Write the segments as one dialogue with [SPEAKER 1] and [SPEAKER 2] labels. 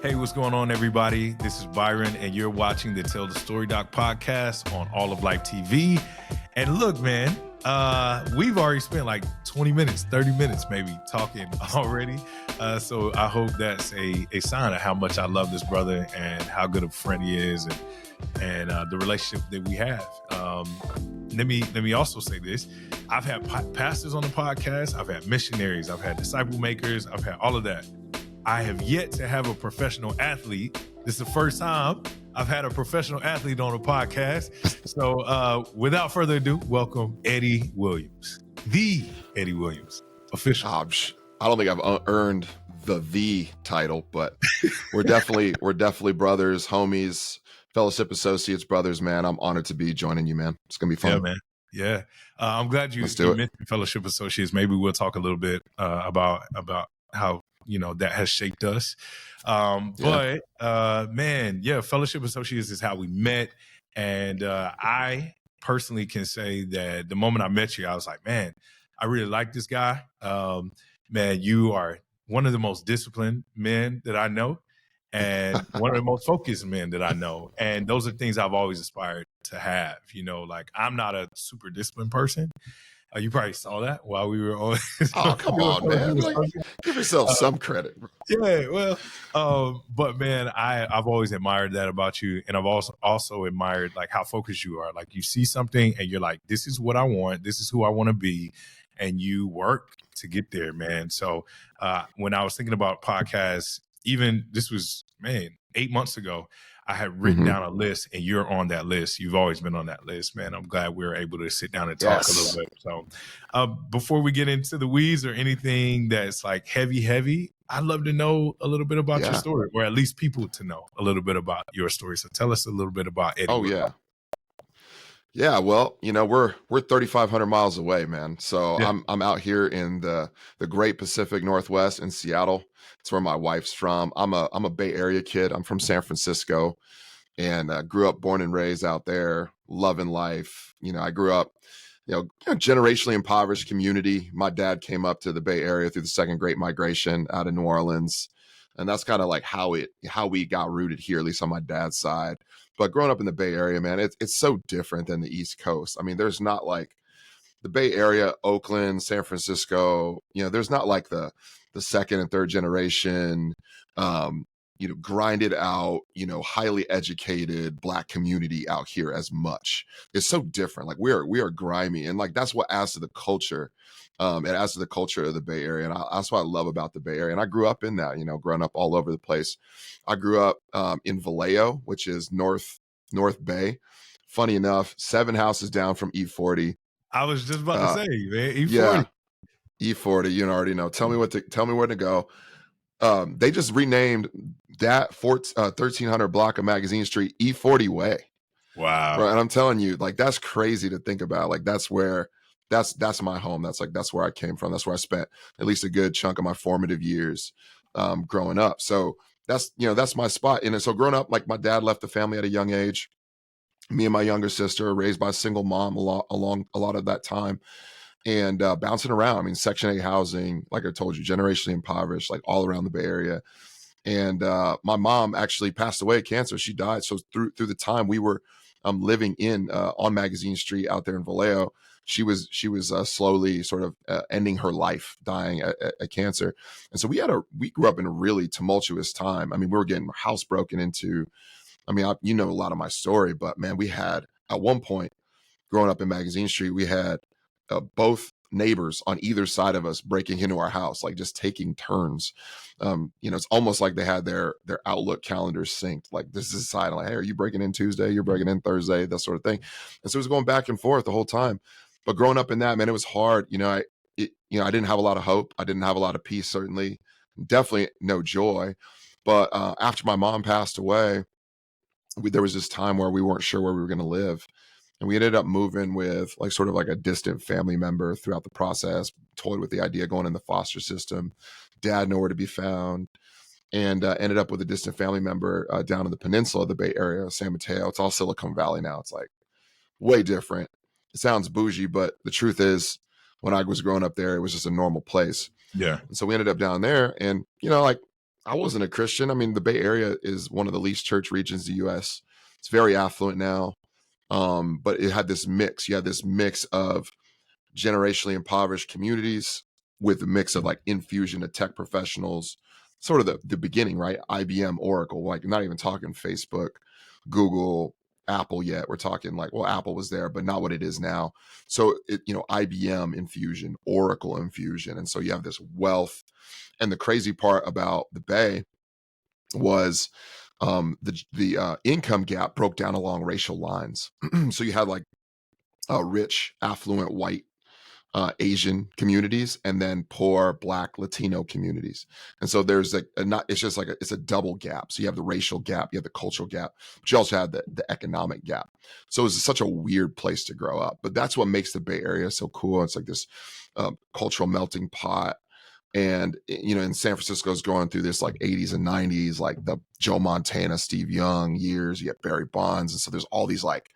[SPEAKER 1] Hey, what's going on, everybody? This is Byron, and you're watching the Tell the Story Doc podcast on All of Life TV. And look, man, we've already spent like 20 minutes, 30 minutes maybe talking already. So I hope that's a sign of how much I love this brother and how good of a friend he is and the relationship that we have. Let me also say this. I've had pastors on the podcast. I've had missionaries. I've had disciple makers. I've had all of that. I have yet to have a professional athlete. This is the first time I've had a professional athlete on a podcast. So without further ado, welcome Eddie Williams, the Eddie Williams, official.
[SPEAKER 2] I don't think I've earned the title, but we're definitely brothers, homies, fellowship associates, brothers, man. I'm honored to be joining you, man. It's going to be fun.
[SPEAKER 1] Yeah, man. Yeah. I'm glad you mentioned fellowship associates. Maybe we'll talk a little bit about how, that has shaped us. But fellowship associates is how we met. And I personally can say that the moment I met you, I was like, man, I really like this guy. Man, you are one of the most disciplined men that I know and one of the most focused men that I know. And those are things I've always aspired to have. Like I'm not a super disciplined person. You probably saw that while we were on.
[SPEAKER 2] Oh, come on, man. Give yourself some credit. Bro.
[SPEAKER 1] Yeah, well, but man, I've always admired that about you. And I've also admired like how focused you are. Like you see something and you're like, this is what I want. This is who I want to be. And you work to get there, man. So when I was thinking about podcasts, even this was, 8 months ago, I had written down a list and you're on that list. You've always been on that list, man. I'm glad we were able to sit down and talk a little bit. So before we get into the weeds or anything that's like heavy, I'd love to know a little bit about your story, or at least people to know a little bit about your story. So tell us a little bit about Eddie.
[SPEAKER 2] Oh, yeah. Yeah, well, we're 3,500 miles away, man. So I'm out here in the great Pacific Northwest in Seattle. It's where my wife's from. I'm a Bay Area kid. I'm from San Francisco and grew up, born and raised out there, loving life. I grew up, generationally impoverished community. My dad came up to the Bay Area through the Second Great Migration out of New Orleans. And that's kind of like how we got rooted here, at least on my dad's side. But growing up in the Bay Area, man, it's so different than the East Coast. I mean, there's not like the Bay Area, Oakland, San Francisco, there's not like the second and third generation, grinded out, highly educated Black community out here as much. It's so different. Like we are grimy. And like, that's what adds to the culture. It adds to the culture of the Bay Area. And that's what I love about the Bay Area. And I grew up in that, growing up all over the place. I grew up in Vallejo, which is North Bay. Funny enough, 7 houses down from E40.
[SPEAKER 1] I was just about to say, man, E40.
[SPEAKER 2] Yeah, E40, you already know. Tell me where to go. They just renamed that 1300 block of Magazine Street E40 Way.
[SPEAKER 1] Wow.
[SPEAKER 2] Right? And I'm telling you, like, that's crazy to think about. Like, that's my home. That's where I came from. That's where I spent at least a good chunk of my formative years growing up. So that's my spot. And so growing up, like my dad left the family at a young age. Me and my younger sister were raised by a single mom along a lot of that time. And bouncing around. I mean, Section 8 housing, like I told you, generationally impoverished, like all around the Bay Area. And my mom actually passed away of cancer. She died. So through the time we were living on Magazine Street out there in Vallejo, she was slowly sort of ending her life, dying at cancer. And so we grew up in a really tumultuous time. I mean, we were getting house broken into. I mean, a lot of my story, but man, we had at one point growing up in Magazine Street, we had both neighbors on either side of us breaking into our house, like just taking turns. It's almost like they had their Outlook calendars synced. Like this is a side, like, hey, are you breaking in Tuesday? You're breaking in Thursday, that sort of thing. And so it was going back and forth the whole time. But growing up in that, man, it was hard. I didn't have a lot of hope. I didn't have a lot of peace, certainly. Definitely no joy. But after my mom passed away, there was this time where we weren't sure where we were going to live. And we ended up moving with sort of a distant family member throughout the process, toyed with the idea of going in the foster system. Dad nowhere to be found. And ended up with a distant family member down in the peninsula of the Bay Area, San Mateo. It's all Silicon Valley now. It's like way different. It sounds bougie, but the truth is, when I was growing up there, it was just a normal place.
[SPEAKER 1] Yeah.
[SPEAKER 2] And so we ended up down there, and I wasn't a Christian. I mean, the Bay Area is one of the least church regions in the U.S. It's very affluent now, but it had this mix. You had this mix of generationally impoverished communities with a mix of like infusion of tech professionals, sort of the beginning, right? IBM, Oracle, like not even talking Facebook, Google, Apple yet. We're talking like, well, Apple was there, but not what it is now. So IBM infusion, Oracle infusion. And so you have this wealth. And the crazy part about the Bay was the income gap broke down along racial lines. So you had like rich, affluent, white Asian communities, and then poor Black Latino communities. And so there's it's just like it's a double gap. So you have the racial gap, you have the cultural gap, but you also have the economic gap. So it's such a weird place to grow up. But that's what makes the Bay Area so cool. It's like this cultural melting pot. And, in San Francisco's going through this like 80s and 90s, like the Joe Montana, Steve Young years, you have Barry Bonds. And so there's all these like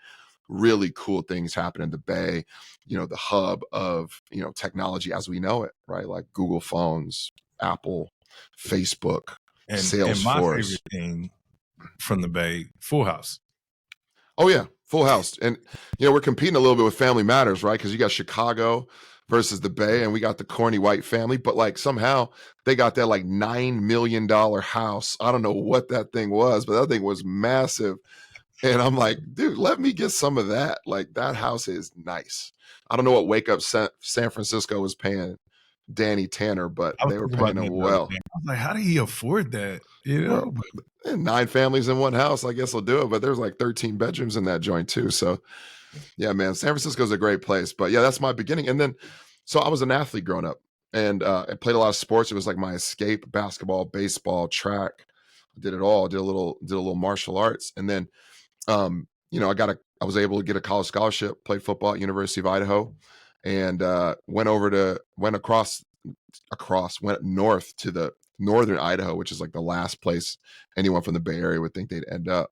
[SPEAKER 2] really cool things happen in the Bay, the hub of, technology as we know it, right? Like Google phones, Apple, Facebook,
[SPEAKER 1] and
[SPEAKER 2] Salesforce.
[SPEAKER 1] My favorite thing from the Bay, Full House.
[SPEAKER 2] Oh yeah, Full House. And, we're competing a little bit with Family Matters, right? Because you got Chicago versus the Bay, and we got the corny white family, but like somehow they got that like $9 million house. I don't know what that thing was, but that thing was massive. And I'm like, dude, let me get some of that. Like that house is nice. I don't know what Wake Up San Francisco was paying Danny Tanner, but they were paying him well.
[SPEAKER 1] I was like, how did he afford that?
[SPEAKER 2] Well, 9 families in one house, I guess I'll do it. But there's like 13 bedrooms in that joint too. So yeah, man, San Francisco is a great place. But yeah, that's my beginning. And then, so I was an athlete growing up, and I played a lot of sports. It was like my escape: basketball, baseball, track. I did it all. Did a little martial arts, and then, I was able to get a college scholarship. Played football at University of Idaho, and went north to the northern Idaho, which is like the last place anyone from the Bay Area would think they'd end up.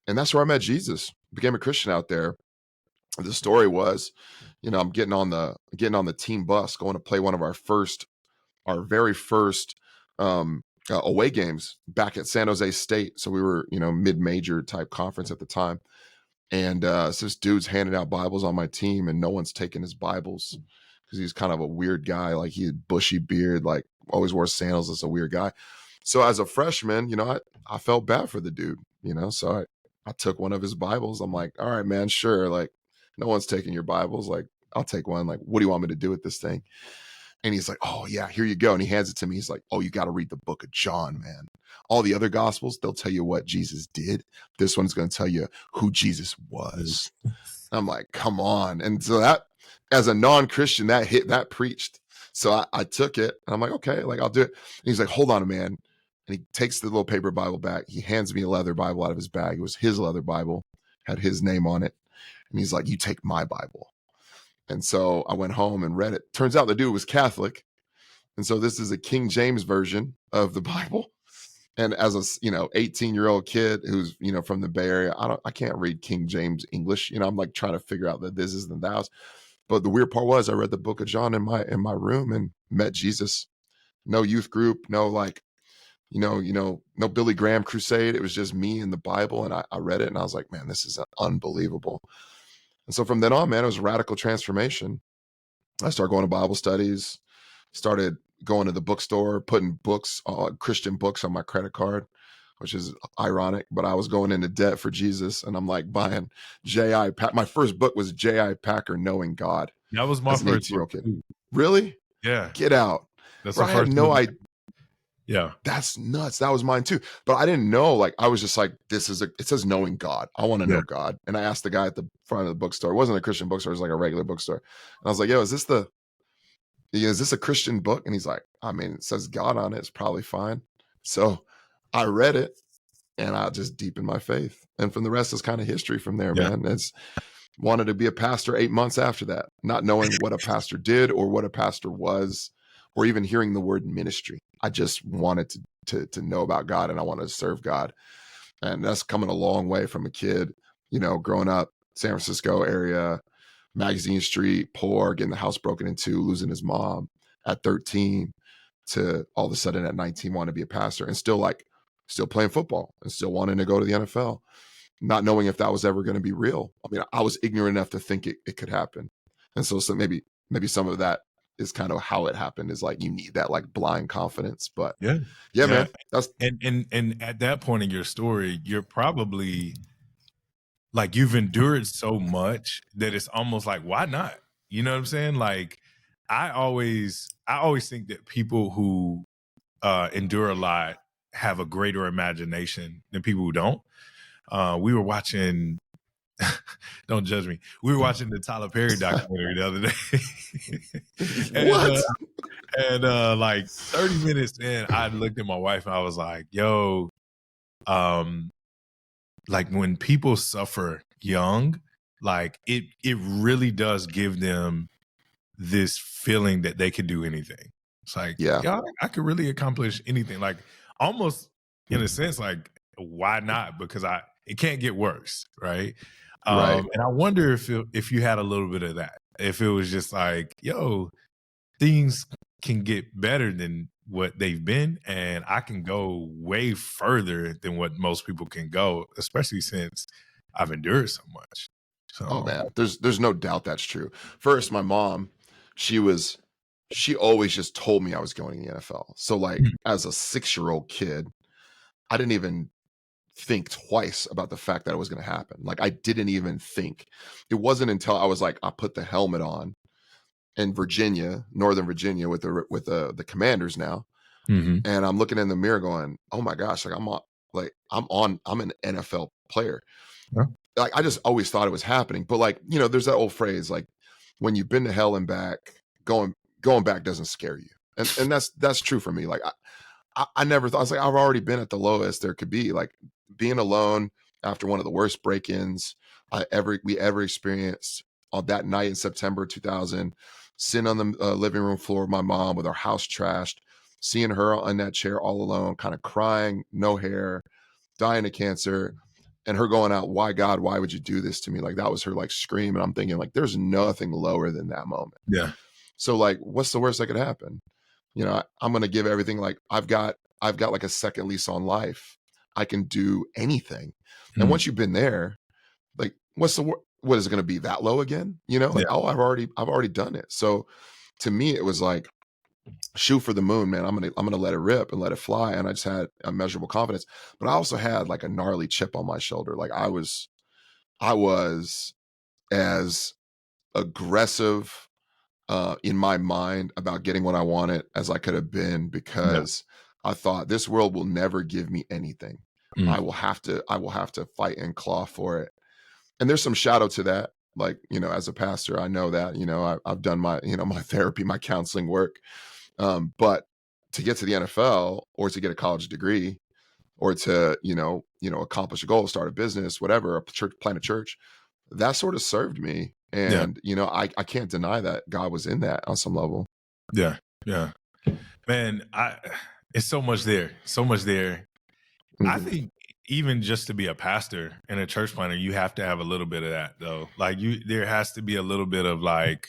[SPEAKER 2] And that's where I met Jesus. Became a Christian out there. The story was, I'm getting on the team bus, going to play one of our very first away games back at San Jose State. So we were, mid-major type conference at the time. And so this dude's handing out Bibles on my team, and no one's taking his Bibles because he's kind of a weird guy. Like he had bushy beard, like always wore sandals. It's a weird guy. So as a freshman, I felt bad for the dude, so I took one of his Bibles. I'm like, all right, man, sure. Like, no one's taking your Bibles. Like, I'll take one. Like, what do you want me to do with this thing? And he's like, oh, yeah, here you go. And he hands it to me. He's like, oh, you got to read the book of John, man. All the other Gospels, they'll tell you what Jesus did. This one's going to tell you who Jesus was. I'm like, come on. And so that, as a non-Christian, that preached. So I took it. And I'm like, okay, like, I'll do it. And he's like, hold on, man. And he takes the little paper Bible back. He hands me a leather Bible out of his bag. It was his leather Bible, had his name on it. And he's like, you take my Bible. And so I went home and read it. Turns out the dude was Catholic. And so this is a King James version of the Bible. And as a, 18-year-old kid who's, from the Bay Area, I can't read King James English. I'm like trying to figure out the this is and thous. But the weird part was I read the book of John in my room and met Jesus. No youth group, no like, no Billy Graham crusade. It was just me and the Bible. And I read it and I was like, man, this is unbelievable. And so from then on, man, it was a radical transformation. I started going to Bible studies, started going to the bookstore, putting books, Christian books on my credit card, which is ironic, but I was going into debt for Jesus. And I'm like buying J.I. Packer. My first book was J.I. Packer, Knowing God.
[SPEAKER 1] That was my first book.
[SPEAKER 2] Kid. Really?
[SPEAKER 1] Yeah.
[SPEAKER 2] Get out.
[SPEAKER 1] That's
[SPEAKER 2] the first I had no idea.
[SPEAKER 1] Yeah.
[SPEAKER 2] That's nuts. That was mine too. But I didn't know, like, I was just like, it says knowing God. I want to know God. And I asked the guy at the front of the bookstore. It wasn't a Christian bookstore. It was like a regular bookstore. And I was like, yo, is this a Christian book? And he's like, I mean, it says God on it. It's probably fine. So I read it and I just deepened my faith. And from the rest is kind of history from there, man. It's wanted to be a pastor 8 months after that, not knowing what a pastor did or what a pastor was, or even hearing the word ministry. I just wanted to know about God, and I wanted to serve God. And that's coming a long way from a kid, growing up, San Francisco area, Magazine Street, poor, getting the house broken into, losing his mom at 13, to all of a sudden at 19 want to be a pastor and still playing football and still wanting to go to the NFL, not knowing if that was ever going to be real. I mean, I was ignorant enough to think it could happen. And so maybe some of that is kind of how it happened, is like you need that like blind confidence. But
[SPEAKER 1] Yeah,
[SPEAKER 2] man, that's
[SPEAKER 1] and at that point in your story, you're probably like, you've endured so much that it's almost like, why not? You know what I'm saying? Like, I always think that people who endure a lot have a greater imagination than people who don't. We were watching, don't judge me. We were watching the Tyler Perry documentary the other day. and like 30 minutes in, I looked at my wife and I was like, yo, like when people suffer young, like it really does give them this feeling that they can do anything. It's like, yeah, I could really accomplish anything. Like, almost in a sense, like, why not? Because it can't get worse, right?
[SPEAKER 2] Right.
[SPEAKER 1] And I wonder if you had a little bit of that, if it was just like, yo, things can get better than what they've been, and I can go way further than what most people can go, especially since I've endured so much. So,
[SPEAKER 2] oh man, there's no doubt that's true. First, my mom, she always just told me I was going to the NFL. So like as a 6-year-old kid, I didn't even think twice about the fact that it was going to happen. Like I didn't even think. It wasn't until I was like, I put the helmet on in Virginia, Northern Virginia, with the Commanders now, and I'm looking in the mirror going, oh my gosh, like I'm an NFL player.
[SPEAKER 1] Yeah.
[SPEAKER 2] Like I just always thought it was happening. But like, you know, there's that old phrase, like, when you've been to hell and back, going back doesn't scare you. And that's true for me. Like I never thought, I was like, I've already been at the lowest there could be. Like being alone after one of the worst break-ins we ever experienced on that night in September 2000, sitting on the living room floor of my mom with our house trashed, seeing her on that chair all alone, kind of crying, no hair, dying of cancer, and her going out, why God, why would you do this to me? Like that was her like scream. And I'm thinking like, there's nothing lower than that moment.
[SPEAKER 1] Yeah.
[SPEAKER 2] So like, what's the worst that could happen? You know, I'm going to give everything. Like I've got like a second lease on life. I can do anything. And once you've been there, like what is it going to be that low again? You know, like, oh, I've already done it. So to me, it was like, shoot for the moon, man. I'm gonna let it rip and let it fly. And I just had immeasurable confidence, but I also had like a gnarly chip on my shoulder. Like I was as aggressive in my mind about getting what I wanted as I could have been, because I thought this world will never give me anything. I will have to fight and claw for it. And there's some shadow to that. Like, you know, as a pastor, I know that, you know, I've done my, you know, my therapy, my counseling work. But to get to the NFL or to get a college degree or to, you know, accomplish a goal, start a business, whatever, a church, plant a church, that sort of served me. And, you know, I can't deny that God was in that on some level.
[SPEAKER 1] Yeah. Yeah. Man, it's so much there. So much there. I think even just to be a pastor and a church planter, you have to have a little bit of that though. Like there has to be a little bit of like,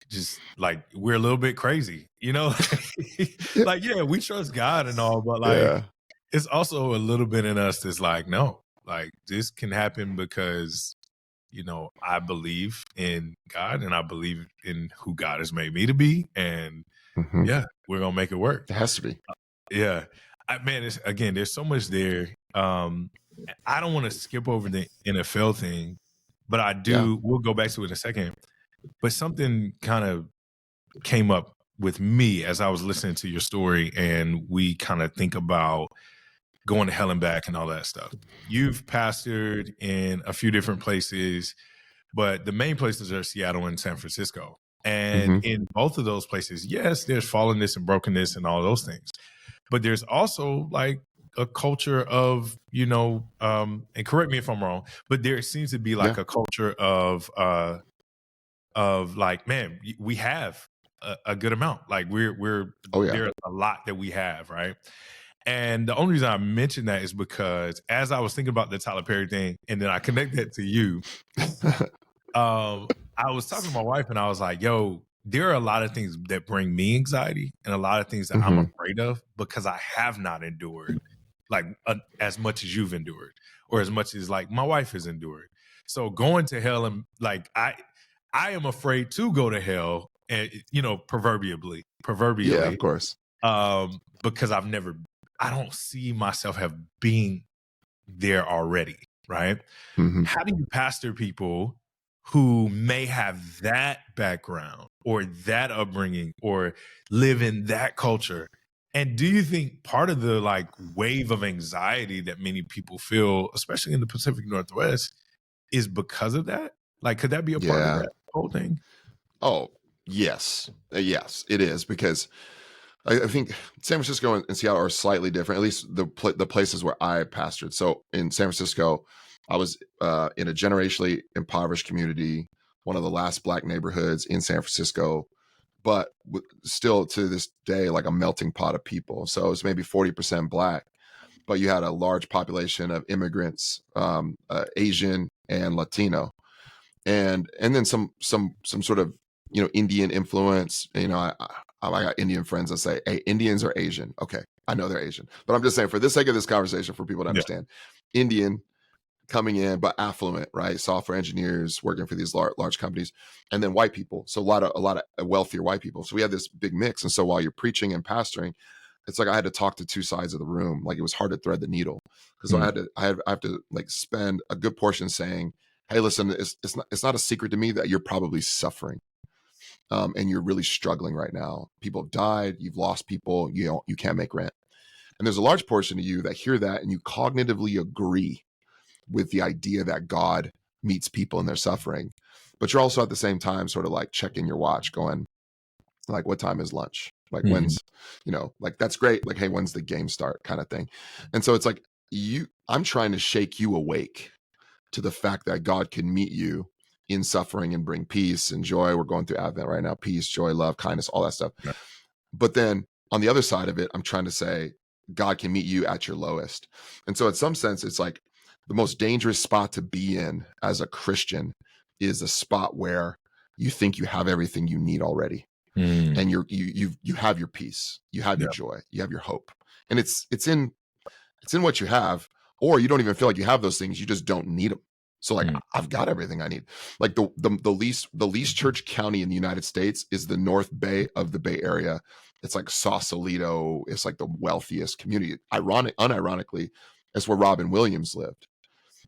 [SPEAKER 1] just like, we're a little bit crazy, you know? Like, yeah, we trust God and all, but like, it's also a little bit in us that's like, no, like this can happen because, you know, I believe in God and I believe in who God has made me to be. And yeah, we're going to make it work.
[SPEAKER 2] It has to be.
[SPEAKER 1] Yeah. Man, again, there's so much there. I don't want to skip over the NFL thing, but I do. We'll go back to it in a second. But something kind of came up with me as I was listening to your story, and we kind of think about going to hell and back and all that stuff. You've pastored in a few different places, but the main places are Seattle and San Francisco. And in both of those places, yes, there's fallenness and brokenness and all those things. But there's also like a culture of, you know, and correct me if I'm wrong, but there seems to be like a culture of like, man, we have a good amount. Like we're there's a lot that we have, right? And the only reason I mentioned that is because as I was thinking about the Tyler Perry thing, and then I connect that to you, I was talking to my wife and I was like, yo, there are a lot of things that bring me anxiety and a lot of things that I'm afraid of because I have not endured like as much as you've endured or as much as like my wife has endured. So going to hell and like I am afraid to go to hell and proverbially,
[SPEAKER 2] Yeah, of course.
[SPEAKER 1] because I don't see myself being there already, right? How do you pastor people who may have that background or that upbringing or live in that culture? And do you think part of the like wave of anxiety that many people feel, especially in the Pacific Northwest, is because of that? Like, could that be a part of that whole thing?
[SPEAKER 2] Oh, yes. Yes, it is, because I think San Francisco and Seattle are slightly different, at least the places where I pastored. So in San Francisco, I was in a generationally impoverished community, one of the last Black neighborhoods in San Francisco, but still to this day, like a melting pot of people. So it was maybe 40% Black, but you had a large population of immigrants, Asian and Latino, and then some sort of Indian influence. I got Indian friends that say, "Hey, Indians are Asian." Okay, I know they're Asian, but I'm just saying, for the sake of this conversation, for people to understand, Indian coming in, but affluent, right? Software engineers working for these large companies, and then white people. So a lot of wealthier white people. So we had this big mix. And so while you're preaching and pastoring, it's like I had to talk to two sides of the room. Like it was hard to thread the needle, because I have to like spend a good portion saying, "Hey, listen, it's not a secret to me that you're probably suffering, and you're really struggling right now. People have died. You've lost people. You can't make rent." And there's a large portion of you that hear that and you cognitively agree with the idea that God meets people in their suffering, but you're also at the same time sort of like checking your watch, going like, "What time is lunch? Like when's, like that's great. Like, hey, when's the game start?" kind of thing. And so it's like I'm trying to shake you awake to the fact that God can meet you in suffering and bring peace and joy. We're going through Advent right now: peace, joy, love, kindness, all that stuff. Yeah. But then on the other side of it, I'm trying to say God can meet you at your lowest. And so in some sense, it's like the most dangerous spot to be in as a Christian is a spot where you think you have everything you need already. And you have your peace, you have your joy, you have your hope. And it's in what you have, or you don't even feel like you have those things, you just don't need them. So like, I've got everything I need. Like the least church county in the United States is the North Bay of the Bay Area. It's like Sausalito. It's like the wealthiest community. Unironically, it's where Robin Williams lived.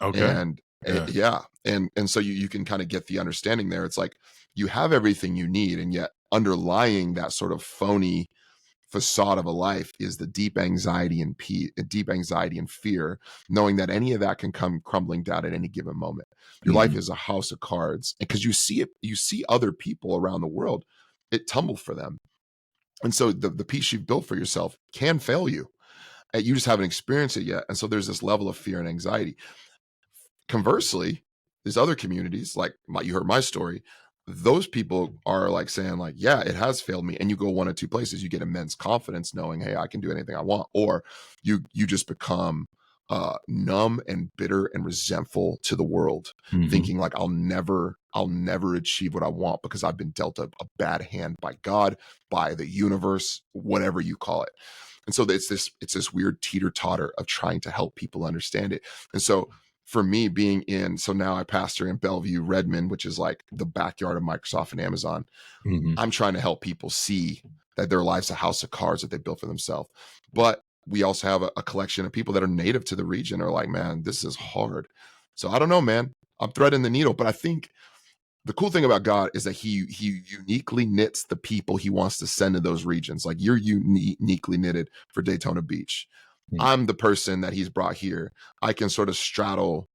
[SPEAKER 1] Okay.
[SPEAKER 2] And so you can kind of get the understanding there. It's like you have everything you need, and yet underlying that sort of phony facade of a life is the deep anxiety and fear, knowing that any of that can come crumbling down at any given moment. Your life is a house of cards, because you see other people around the world, it tumble for them. And so the piece you've built for yourself can fail you. You just haven't experienced it yet. And so there's this level of fear and anxiety. Conversely, there's other communities, like you heard my story, those people are like saying like, "Yeah, it has failed me." And you go one of two places: you get immense confidence knowing, "Hey, I can do anything I want," or you just become numb and bitter and resentful to the world, thinking like, I'll never achieve what I want because I've been dealt a bad hand by God, by the universe, whatever you call it. And so it's this weird teeter-totter of trying to help people understand it. And so for me, so now I pastor in Bellevue, Redmond, which is like the backyard of Microsoft and Amazon. I'm trying to help people see that their life's a house of cards that they built for themselves. But we also have a collection of people that are native to the region, are like, "Man, this is hard." So I don't know, man. I'm threading the needle. But I think the cool thing about God is that he uniquely knits the people he wants to send to those regions. Like you're uniquely knitted for Daytona Beach. I'm the person that he's brought here. I can sort of straddle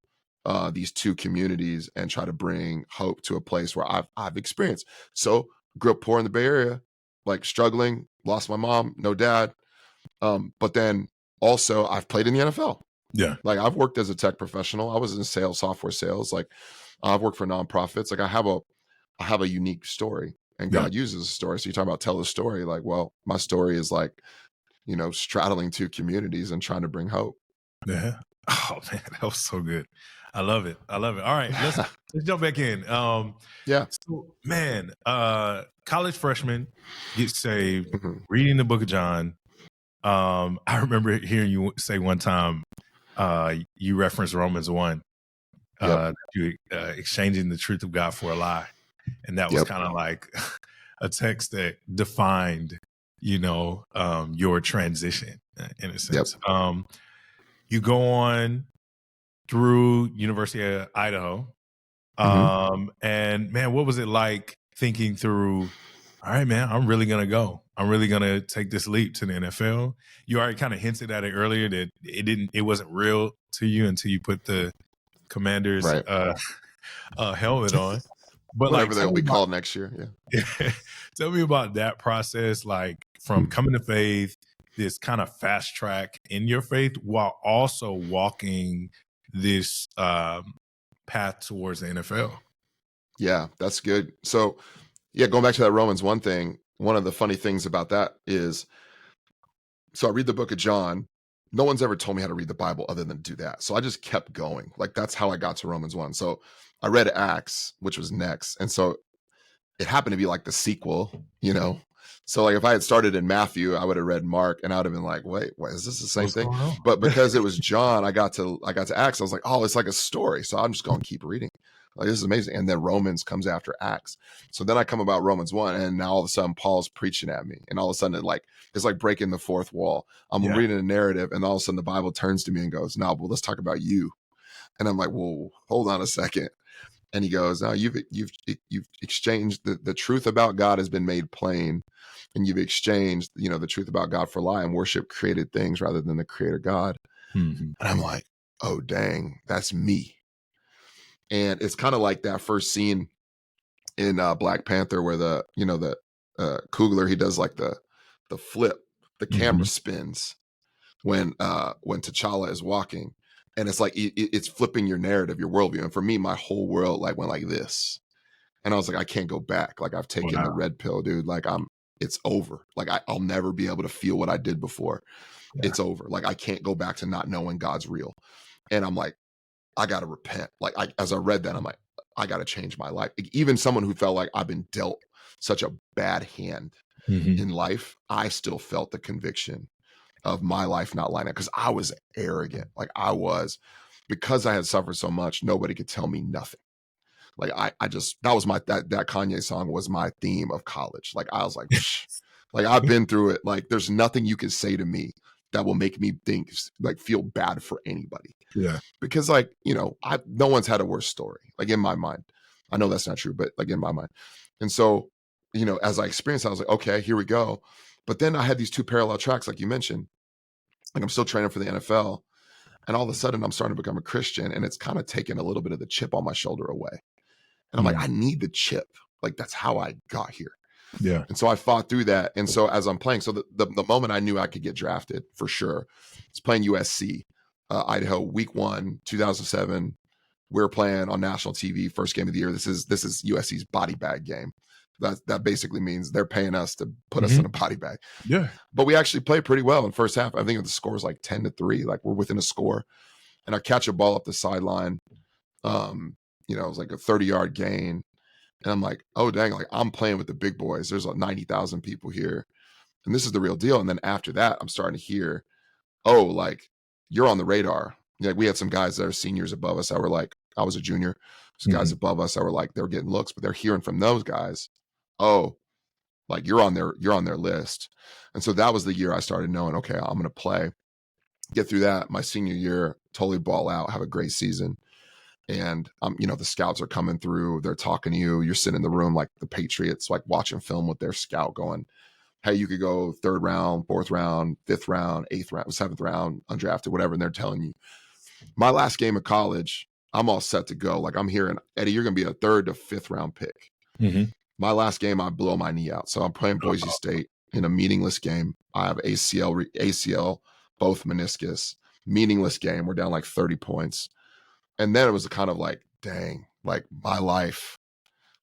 [SPEAKER 2] these two communities and try to bring hope to a place where I've experienced. So grew up poor in the Bay Area, like struggling, lost my mom, no dad. But then also I've played in the NFL.
[SPEAKER 1] Yeah.
[SPEAKER 2] Like I've worked as a tech professional. I was in sales, software sales. Like I've worked for nonprofits. Like I have a unique story, and God uses a story. So you're talking about tell the story. Like, well, my story is like, straddling two communities and trying to bring hope.
[SPEAKER 1] Yeah. Oh man, that was so good. I love it. I love it. All right, let's jump back in.
[SPEAKER 2] Yeah.
[SPEAKER 1] So man, college freshman gets saved,
[SPEAKER 2] Mhm.
[SPEAKER 1] reading the Book of John. I remember hearing you say one time, you referenced Romans 1,
[SPEAKER 2] Yep.
[SPEAKER 1] you exchanging the truth of God for a lie, and that was
[SPEAKER 2] Yep.
[SPEAKER 1] kind of like a text that defined, your transition in a
[SPEAKER 2] Yep.
[SPEAKER 1] sense. You go on through University of Idaho.
[SPEAKER 2] Mhm.
[SPEAKER 1] And man, what was it like thinking through, all right, man, I'm really going to go. I'm really going to take this leap to the NFL. You already kind of hinted at it earlier that it wasn't real to you until you put the Commander's
[SPEAKER 2] Right.
[SPEAKER 1] helmet on. But like,
[SPEAKER 2] Whatever they'll be called next year. Yeah.
[SPEAKER 1] tell me about that process, like from coming to faith, this kind of fast track in your faith while also walking this path towards the NFL.
[SPEAKER 2] Yeah, that's good. So, yeah, going back to that Romans 1 thing, one of the funny things about that is, so I read the book of John. No one's ever told me how to read the Bible other than do that. So I just kept going. Like that's how I got to Romans 1. So I read Acts, which was next. And so it happened to be like the sequel. So like if I had started in Matthew, I would have read Mark and I would have been like, wait, is this the same
[SPEAKER 1] What's
[SPEAKER 2] thing?
[SPEAKER 1] going on?
[SPEAKER 2] But because it was John, I got to Acts. I was like, oh, it's like a story. So I'm just going to keep reading. Like this is amazing. And then Romans comes after Acts. So then I come about Romans 1, and now all of a sudden Paul's preaching at me. And all of a sudden it's like breaking the fourth wall. I'm
[SPEAKER 1] Yeah.
[SPEAKER 2] reading a narrative, and all of a sudden the Bible turns to me and goes, "No, well, let's talk about you." And I'm like, whoa, hold on a second. And he goes, "No, you've exchanged the truth about God has been made plain, and you've exchanged, the truth about God for lie and worship created things rather than the creator God."
[SPEAKER 1] Mm-hmm.
[SPEAKER 2] And I'm like, oh dang, that's me. And it's kind of like that first scene in Black Panther where the Coogler, he does like the flip, the camera spins when T'Challa is walking, and it's like it's flipping your narrative, your worldview. And for me, my whole world like went like this, and I was like, I can't go back. Like I've taken the red pill, dude. Like it's over. Like I'll never be able to feel what I did before.
[SPEAKER 1] Yeah.
[SPEAKER 2] It's over. Like I can't go back to not knowing God's real. And I'm like, I got to repent. Like as I read that, I'm like, I got to change my life. Like, even someone who felt like I've been dealt such a bad hand in life, I still felt the conviction of my life not lining up because I was arrogant. Like I was, because I had suffered so much, nobody could tell me nothing. Like I just, that was that Kanye song was my theme of college. Like I was like, like I've been through it. Like there's nothing you can say to me that will make me feel bad for anybody.
[SPEAKER 1] Yeah.
[SPEAKER 2] Because no one's had a worse story. Like in my mind, I know that's not true, but like in my mind. And so, as I experienced, I was like, okay, here we go. But then I had these two parallel tracks, like you mentioned. Like I'm still training for the NFL, and all of a sudden I'm starting to become a Christian, and it's kind of taken a little bit of the chip on my shoulder away. And I'm like, I need the chip. Like that's how I got here.
[SPEAKER 1] Yeah.
[SPEAKER 2] And so I fought through that. And so as I'm playing, so the moment I knew I could get drafted for sure, it's playing USC, Idaho, week 1, 2007. We're playing on national TV, first game of the year. This is USC's body bag game. That basically means they're paying us to put us in a body bag.
[SPEAKER 1] Yeah.
[SPEAKER 2] But we actually played pretty well in the first half. I think the score is like 10-3. Like we're within a score. And I catch a ball up the sideline. It was like a 30-yard gain. And I'm like, oh, dang, like I'm playing with the big boys. There's like 90,000 people here. And this is the real deal. And then after that, I'm starting to hear, oh, like you're on the radar. Like we had some guys that are seniors above us that were like, I was a junior. Some guys above us that were like, they were getting looks, but they're hearing from those guys, oh, like you're on their list. And so that was the year I started knowing, okay, I'm going to play, get through that. My senior year, totally ball out, have a great season. And the scouts are coming through, they're talking to you, you're sitting in the room like the Patriots, like watching film with their scout going, hey, you could go 3rd round, 4th round, 5th round, 8th round, 7th round, undrafted, whatever. And they're telling you, my last game of college, I'm all set to go. Like I'm hearing, Eddie, you're going to be a 3rd to 5th round pick. My last game, I blow my knee out. So I'm playing Boise State in a meaningless game. I have ACL, both meniscus, meaningless game. We're down like 30 points. And then it was kind of like, dang, like my life,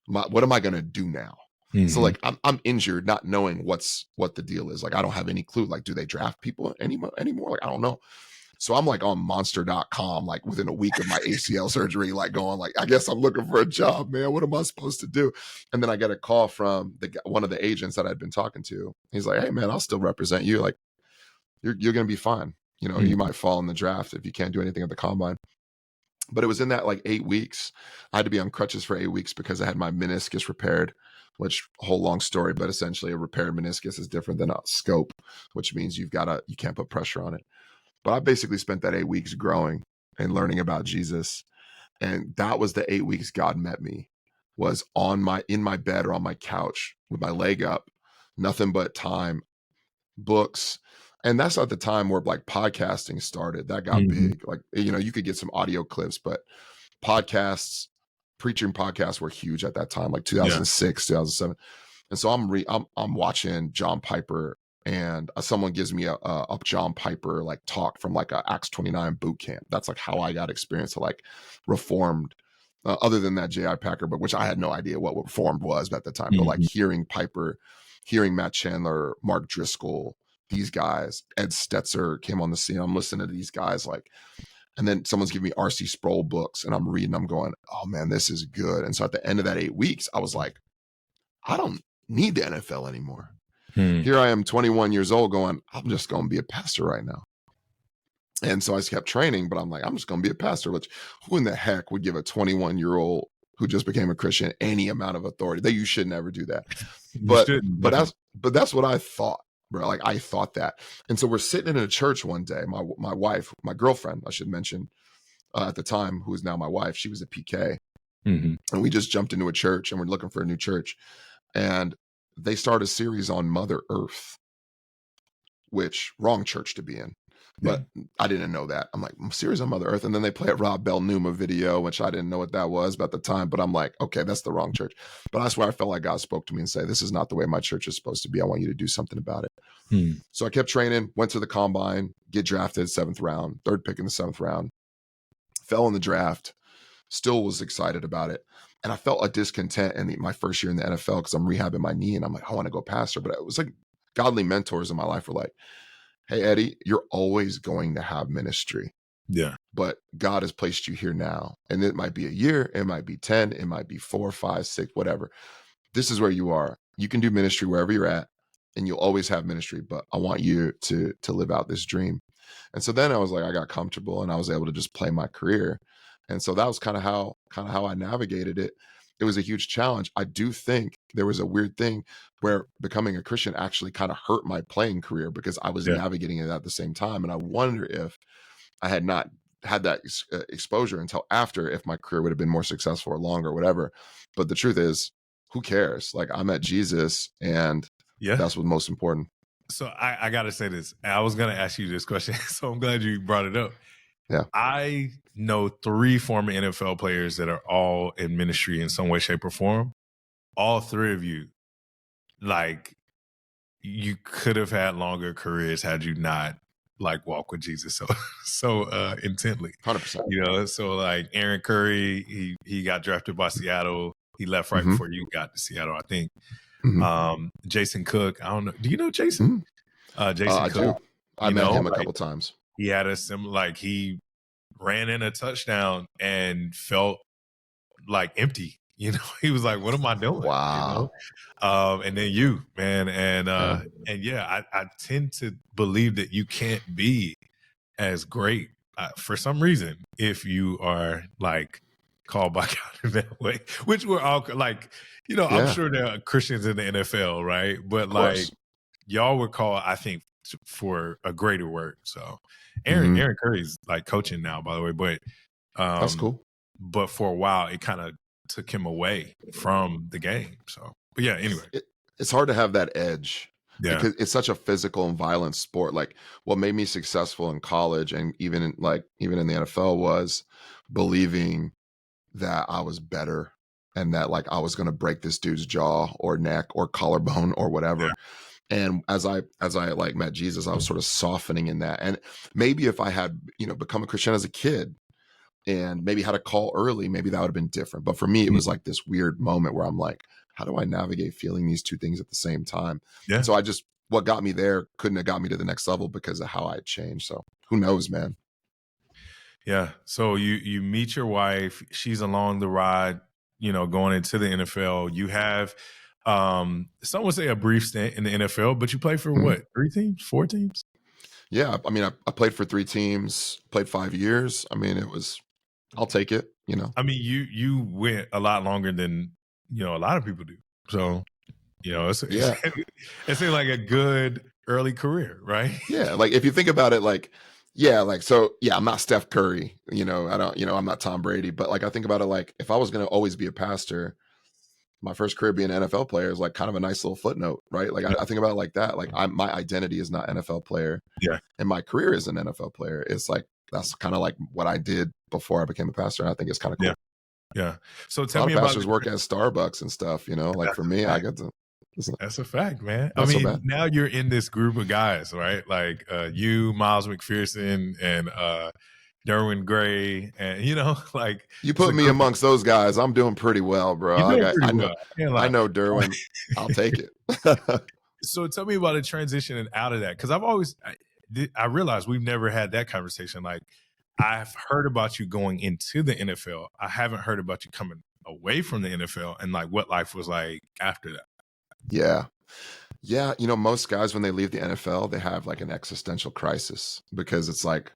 [SPEAKER 2] what am I going to do now? So like I'm injured, not knowing what the deal is. Like I don't have any clue. Like, do they draft people anymore? Like I don't know. So I'm like on monster.com, like within a week of my ACL surgery, like going like, I guess I'm looking for a job, man. What am I supposed to do? And then I get a call from one of the agents that I'd been talking to. He's like, hey man, I'll still represent you. Like you're going to be fine. You know, you might fall in the draft if you can't do anything at the combine. But it was in that like 8 weeks. I had to be on crutches for 8 weeks because I had my meniscus repaired, which whole long story, but essentially a repaired meniscus is different than a scope, which means you can't put pressure on it. But I basically spent that 8 weeks growing and learning about Jesus. And that was the 8 weeks God met me, was in my bed or on my couch with my leg up, nothing but time, books. And that's at the time where like podcasting started. That got big. Like, you know, you could get some audio clips, but podcasts, preaching podcasts were huge at that time, like 2006, 2007. And so I'm watching John Piper, and someone gives me a John Piper like talk from like a Acts 29 boot camp. That's like how I got experience to like Reformed, other than that J.I. Packer, but which I had no idea what Reformed was at the time. But like hearing Piper, hearing Matt Chandler, Mark Driscoll, these guys, Ed Stetzer came on the scene. I'm listening to these guys like, and then someone's giving me R.C. Sproul books and I'm reading, I'm going, oh man, this is good. And so at the end of that 8 weeks, I was like, I don't need the NFL anymore. Here I am 21 years old going, I'm just going to be a pastor right now. And so I just kept training, but I'm like, I'm just going to be a pastor, which who in the heck would give a 21-year-old who just became a Christian any amount of authority? That you should never do that. But that's what I thought, bro. Like I thought that. And so we're sitting in a church one day. My wife, my girlfriend, I should mention, at the time, who is now my wife, she was a PK. And we just jumped into a church and we're looking for a new church. And they start a series on Mother Earth, which wrong church to be in. But I didn't know that. I'm like, series on Mother Earth. And then they play a Rob Bell Numa video, which I didn't know what that was at the time. But I'm like, okay, that's the wrong church. But that's where I felt like God spoke to me and say, this is not the way my church is supposed to be. I want you to do something about it. So I kept training, went to the combine, get drafted 7th round, 3rd pick in the 7th round, fell in the draft, still was excited about it. And I felt a discontent in my first year in the NFL because I'm rehabbing my knee and I'm like, I want to go pastor. But it was like godly mentors in my life were like, hey, Eddie, you're always going to have ministry.
[SPEAKER 1] Yeah.
[SPEAKER 2] But God has placed you here now. And it might be a year, it might be 10, it might be 4, 5, 6, whatever. This is where you are. You can do ministry wherever you're at and you'll always have ministry. But I want you to live out this dream. And so then I was like, I got comfortable and I was able to just play my career. And so that was kind of how I navigated it. It was a huge challenge. I do think there was a weird thing where becoming a Christian actually kind of hurt my playing career because I was navigating it at the same time. And I wonder if I had not had that exposure until after, if my career would have been more successful or longer or whatever. But the truth is, who cares? Like I met Jesus and that's what's most important.
[SPEAKER 1] So I got to say this. I was going to ask you this question. So I'm glad you brought it up.
[SPEAKER 2] Yeah.
[SPEAKER 1] I know 3 former NFL players that are all in ministry in some way, shape, or form. All 3 of you, like, you could have had longer careers had you not like walk with Jesus so intently.
[SPEAKER 2] 100%.
[SPEAKER 1] You know, so like Aaron Curry, he got drafted by Seattle. He left right before you got to Seattle, I think. Jason Cook, I don't know. Do you know Jason? Jason Cook.
[SPEAKER 2] I met him a couple times.
[SPEAKER 1] He had a similar, like he ran in a touchdown and felt like empty. You know, he was like, "What am I doing?"
[SPEAKER 2] Wow.
[SPEAKER 1] You know? And then you, man, and I tend to believe that you can't be as great for some reason if you are like called by God in that way. Which we're all like, you know, I'm sure there are Christians in the NFL, right? But like, y'all were called, I think, for a greater work. So Aaron Curry's like coaching now, by the way, but
[SPEAKER 2] that's cool.
[SPEAKER 1] But for a while it kind of took him away from the game. So, but yeah, anyway.
[SPEAKER 2] It's hard to have that edge because it's such a physical and violent sport. Like what made me successful in college and even in the NFL was believing that I was better and that like I was going to break this dude's jaw or neck or collarbone or whatever. And as I like met Jesus, I was sort of softening in that. And maybe if I had, you know, become a Christian as a kid and maybe had a call early, maybe that would have been different. But for me, it was like this weird moment where I'm like, how do I navigate feeling these 2 things at the same time? And so what got me there couldn't have got me to the next level because of how I changed. So who knows, man?
[SPEAKER 1] Yeah. So you meet your wife. She's along the ride, going into the NFL. You have some would say a brief stint in the NFL, but you play for
[SPEAKER 2] Mhm.
[SPEAKER 1] what? 3 teams? 4 teams?
[SPEAKER 2] Yeah, I mean, I played for 3 teams, played 5 years. I mean, I'll take it.
[SPEAKER 1] I mean, you went a lot longer than a lot of people do. So it's
[SPEAKER 2] Yeah,
[SPEAKER 1] it seemed like a good early career, right?
[SPEAKER 2] yeah. Like if you think about it, like yeah, like so yeah. I'm not Steph Curry. I don't. I'm not Tom Brady. But like I think about it, like if I was going to always be a pastor, my first career being an NFL player is like kind of a nice little footnote, right? Like
[SPEAKER 1] Yeah.
[SPEAKER 2] I think about it like that. Like my identity is not NFL player,
[SPEAKER 1] Yeah.
[SPEAKER 2] and my career is an NFL player. It's like that's kind of like what I did before I became a pastor. And I think it's kind of cool.
[SPEAKER 1] Yeah. Yeah. So
[SPEAKER 2] A
[SPEAKER 1] tell
[SPEAKER 2] lot
[SPEAKER 1] me
[SPEAKER 2] of
[SPEAKER 1] about
[SPEAKER 2] pastors work at Starbucks and stuff. Like
[SPEAKER 1] that's
[SPEAKER 2] for
[SPEAKER 1] a
[SPEAKER 2] me, I
[SPEAKER 1] fact.
[SPEAKER 2] get to. It's
[SPEAKER 1] That's a fact, man. I
[SPEAKER 2] not so
[SPEAKER 1] mean,
[SPEAKER 2] bad.
[SPEAKER 1] now you're in this group of guys, right? Like you, Miles McPherson, and Derwin Gray, and like
[SPEAKER 2] You
[SPEAKER 1] it's
[SPEAKER 2] put
[SPEAKER 1] a
[SPEAKER 2] me
[SPEAKER 1] group of
[SPEAKER 2] amongst those guys, I'm doing pretty well, bro.
[SPEAKER 1] you're doing
[SPEAKER 2] Like
[SPEAKER 1] pretty well. I can't
[SPEAKER 2] I
[SPEAKER 1] lie.
[SPEAKER 2] know Derwin. I'll take it.
[SPEAKER 1] So tell me about the transition and out of that, because I realized we've never had that conversation. Like I've heard about you going into the NFL. I haven't heard about you coming away from the NFL and like what life was like after that.
[SPEAKER 2] Yeah. Yeah, most guys when they leave the NFL, they have like an existential crisis because it's like,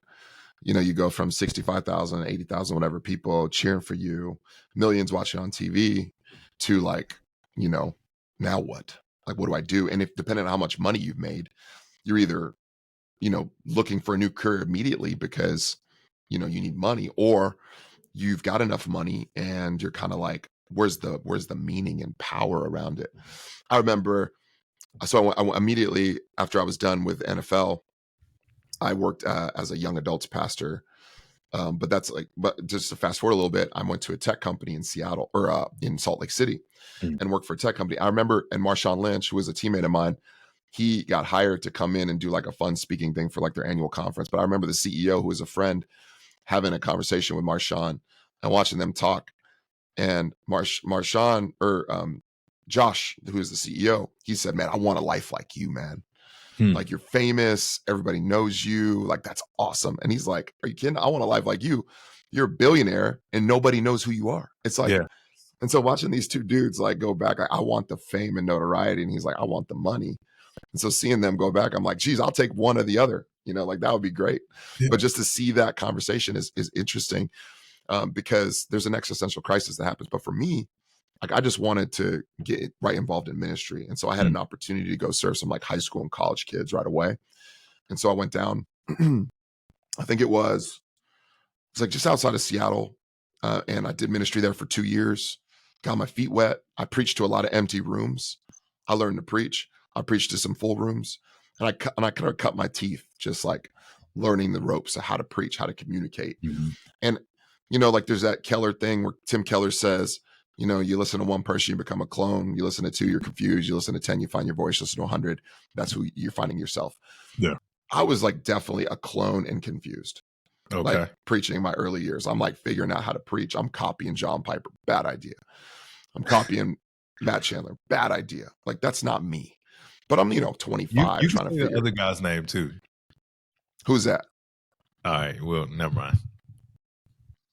[SPEAKER 2] you go from 65,000, 80,000, whatever people cheering for you, millions watching on TV to like, now what? Like, what do I do? And if depending on how much money you've made, you're either, looking for a new career immediately because, you need money, or you've got enough money and you're kind of like, where's the meaning and power around it? I remember, so I immediately after I was done with NFL, I worked as a young adults pastor. But just to fast forward a little bit, I went to a tech company in Seattle or in Salt Lake City
[SPEAKER 1] Mm.
[SPEAKER 2] and worked for a tech company. I remember, and Marshawn Lynch, who was a teammate of mine, he got hired to come in and do like a fun speaking thing for like their annual conference. But I remember the CEO, who was a friend, having a conversation with Marshawn and watching them talk. And Marshawn or Josh, who is the CEO, he said, "Man, I want a life like you, man.
[SPEAKER 1] Hmm.
[SPEAKER 2] Like you're famous, everybody knows you. Like that's awesome." And he's like, "Are you kidding? I want a life like you. You're a billionaire and nobody knows who you are." It's like,
[SPEAKER 1] Yeah.
[SPEAKER 2] and so watching these two dudes like go back, I want the fame and notoriety, and he's like, "I want the money." And so seeing them go back, I'm like, geez, I'll take one or the other. Like that would be great.
[SPEAKER 1] Yeah.
[SPEAKER 2] But just to see that conversation is interesting because there's an existential crisis that happens. But for me, like I just wanted to get right involved in ministry. And so I had an opportunity to go serve some like high school and college kids right away. And so I went down, I think it's like just outside of Seattle. And I did ministry there for 2 years, got my feet wet. I preached to a lot of empty rooms. I learned to preach. I preached to some full rooms, and I kind of cut my teeth just like learning the ropes of how to preach, how to communicate.
[SPEAKER 1] Mhm.
[SPEAKER 2] And, like there's that Keller thing where Tim Keller says, you listen to one person, you become a clone. You listen to 2, you're confused. You listen to 10, you find your voice. You listen to 100, that's who you're finding yourself.
[SPEAKER 1] Yeah.
[SPEAKER 2] I was like definitely a clone and confused.
[SPEAKER 1] Okay.
[SPEAKER 2] Like preaching in my early years, I'm like figuring out how to preach. I'm copying John Piper, bad idea. I'm copying Matt Chandler, bad idea. Like that's not me. But I'm, 25
[SPEAKER 1] You
[SPEAKER 2] trying
[SPEAKER 1] can
[SPEAKER 2] to
[SPEAKER 1] say the
[SPEAKER 2] figure.
[SPEAKER 1] other guy's name too.
[SPEAKER 2] Who's that?
[SPEAKER 1] All right. Well, never mind.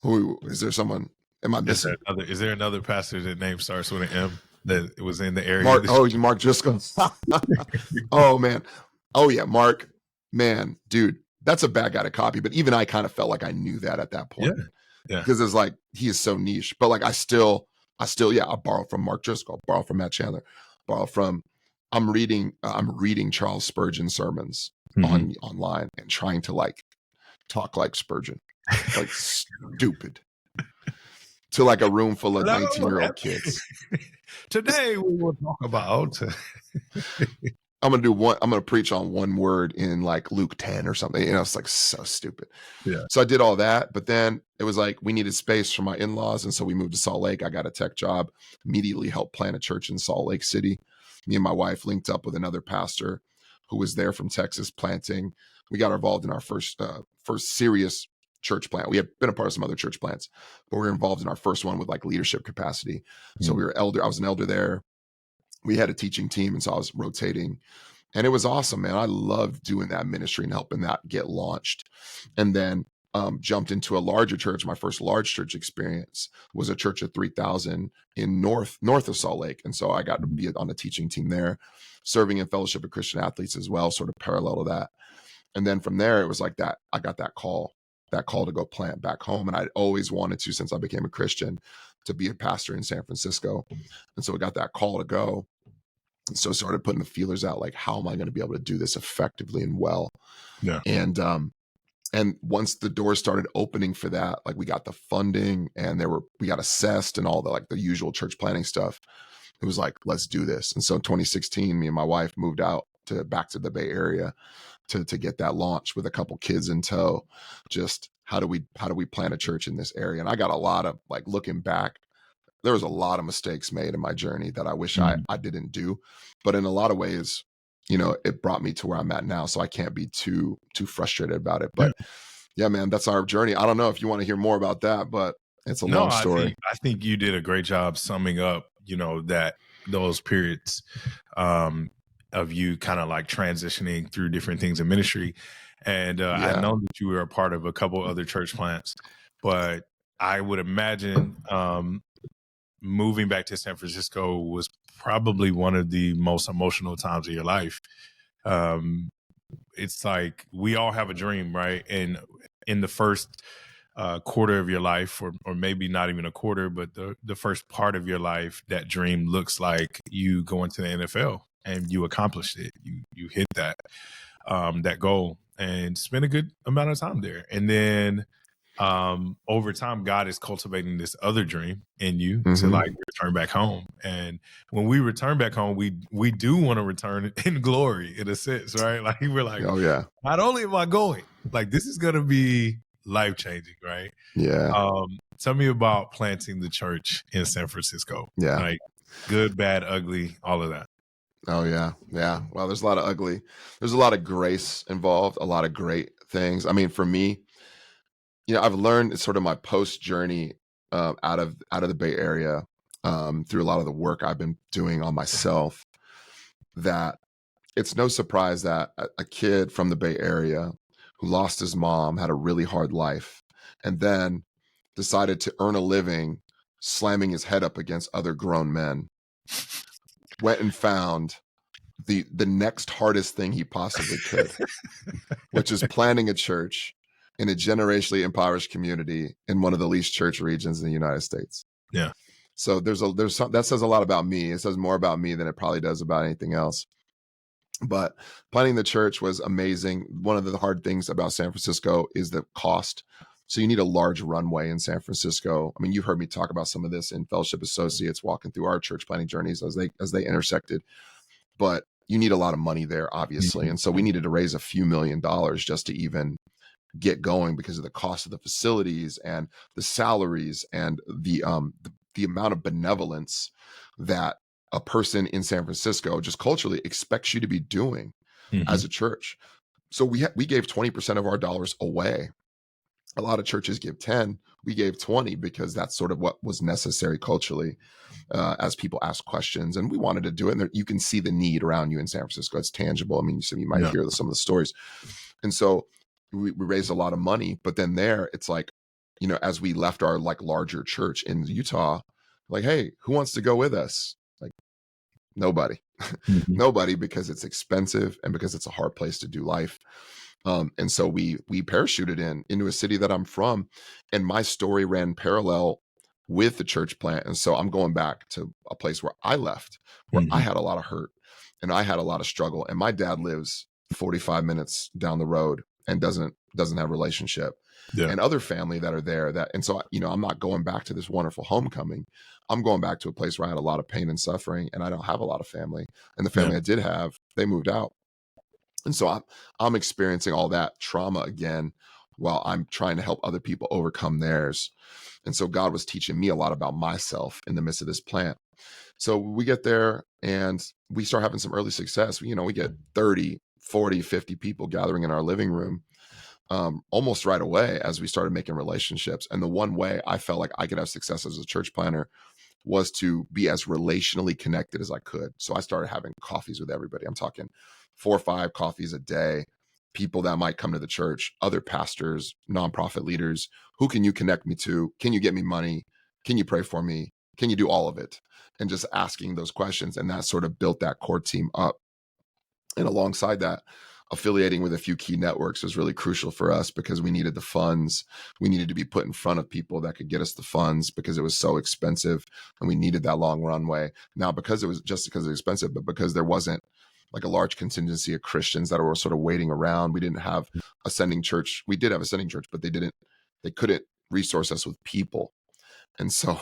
[SPEAKER 2] Who is there? Someone? Am I missing?
[SPEAKER 1] Is there another pastor that name starts with an M that was in the area?
[SPEAKER 2] Mark. Oh, Mark Driscoll. Oh man. Oh yeah, Mark. Man, dude, that's a bad guy to copy. But even I kind of felt like I knew that at that point.
[SPEAKER 1] Yeah.
[SPEAKER 2] Because it's like he is so niche. But like I still, yeah, I borrow from Mark Driscoll, borrow from Matt Chandler, borrow from. I'm reading Charles Spurgeon sermons online and trying to like talk like Spurgeon, like stupid, to like a room full of 19-year-old kids.
[SPEAKER 1] Today we will talk about.
[SPEAKER 2] I'm gonna preach on one word in like Luke 10 or something. It's like so stupid.
[SPEAKER 1] Yeah.
[SPEAKER 2] So I did all that, but then it was like we needed space for my in-laws, and so we moved to Salt Lake. I got a tech job, immediately helped plant a church in Salt Lake City. Me and my wife linked up with another pastor who was there from Texas planting. We got involved in our first serious church plant. We had been a part of some other church plants, but we were involved in our first one with like leadership capacity. So we were I was an elder there. We had a teaching team, and so I was rotating, and it was awesome, man. I loved doing that ministry and helping that get launched. And then jumped into a larger church. My first large church experience was a church of 3,000 in north of Salt Lake. And so I got to be on the teaching team there, serving in Fellowship of Christian Athletes as well, sort of parallel to that. And then from there, it was like that. I got that call to go plant back home. And I'd always wanted to, since I became a Christian, to be a pastor in San Francisco. And so I got that call to go. And so I started putting the feelers out, like, how am I going to be able to do this effectively and well?
[SPEAKER 1] Yeah.
[SPEAKER 2] And once the doors started opening for that, like we got the funding and we got assessed and all the like the usual church planning stuff. It was like, let's do this. And so in 2016, me and my wife moved out back to the Bay Area to get that launch with a couple kids in tow. Just how do we plant a church in this area? And I got a lot of, like, looking back, there was a lot of mistakes made in my journey that I wish I didn't do. But in a lot of ways, it brought me to where I'm at now. So I can't be too frustrated about it. But yeah, man, that's our journey. I don't know if you want to hear more about that, but it's a long story.
[SPEAKER 1] I think you did a great job summing up, that those periods of you kind of like transitioning through different things in ministry. And I know that you were a part of a couple other church plants, but I would imagine moving back to San Francisco was probably one of the most emotional times of your life. It's like we all have a dream, right? And in the first quarter of your life, or maybe not even a quarter, but the first part of your life, that dream looks like you going to the NFL and you accomplished it. You hit that goal and spent a good amount of time there. And then over time, God is cultivating this other dream in you to like return back home. And when we return back home, we do want to return in glory, in a sense, right? Like we're like,
[SPEAKER 2] oh yeah,
[SPEAKER 1] not only am I going, like this is going to be life-changing, right?
[SPEAKER 2] Yeah.
[SPEAKER 1] Tell me about planting the church in San Francisco.
[SPEAKER 2] Yeah.
[SPEAKER 1] Like good, bad, ugly, all of that.
[SPEAKER 2] Oh yeah. Yeah. Well, there's a lot of ugly. There's a lot of grace involved, a lot of great things. I mean, for me, I've learned sort of my post journey out of the Bay Area through a lot of the work I've been doing on myself, that it's no surprise that a kid from the Bay Area who lost his mom, had a really hard life, and then decided to earn a living slamming his head up against other grown men, went and found the next hardest thing he possibly could, which is planting a church in a generationally impoverished community in one of the least church regions in the United States.
[SPEAKER 1] Yeah.
[SPEAKER 2] So there's some, that says a lot about me. It says more about me than it probably does about anything else. But planning the church was amazing. One of the hard things about San Francisco is the cost. So you need a large runway in San Francisco. I mean, you've heard me talk about some of this in Fellowship Associates, walking through our church planning journeys as they intersected. But you need a lot of money there, obviously. And so we needed to raise a few $1 million just to even get going, because of the cost of the facilities and the salaries and the amount of benevolence that a person in San Francisco just culturally expects you to be doing as a church. So we gave 20% of our dollars away. A lot of churches give 10. We gave 20 because that's sort of what was necessary culturally as people ask questions. And we wanted to do it. And you can see the need around you in San Francisco. It's tangible. I mean, you might hear some of the stories. And so we raised a lot of money. But then there, it's like, as we left our like larger church in Utah, like, hey, who wants to go with us? Like, nobody. Nobody, because it's expensive and because it's a hard place to do life. And so we parachuted into a city that I'm from, and my story ran parallel with the church plant. And so I'm going back to a place where I left, where I had a lot of hurt and I had a lot of struggle. And my dad lives 45 minutes down the road and doesn't have a relationship. And other family that are there and so, I'm not going back to this wonderful homecoming. I'm going back to a place where I had a lot of pain and suffering, and I don't have a lot of family. And the family I did have, they moved out. And so I'm experiencing all that trauma again while I'm trying to help other people overcome theirs. And so God was teaching me a lot about myself in the midst of this plant. So we get there and we start having some early success. We get 30, 40, 50 people gathering in our living room almost right away as we started making relationships. And the one way I felt like I could have success as a church planner was to be as relationally connected as I could. So I started having coffees with everybody. I'm talking 4 or 5 coffees a day people that might come to the church, other pastors, nonprofit leaders. Who can you connect me to? Can you get me money? Can you pray for me? Can you do all of it? And just asking those questions. And that sort of built that core team up. And alongside that, affiliating with a few key networks was really crucial for us because we needed the funds. We needed to be put in front of people that could get us the funds because it was so expensive and we needed that long runway. Now, because it was expensive, but because there wasn't like a large contingency of Christians that were sort of waiting around. We didn't have Ascending Church. We did have Ascending Church, but they couldn't resource us with people. And so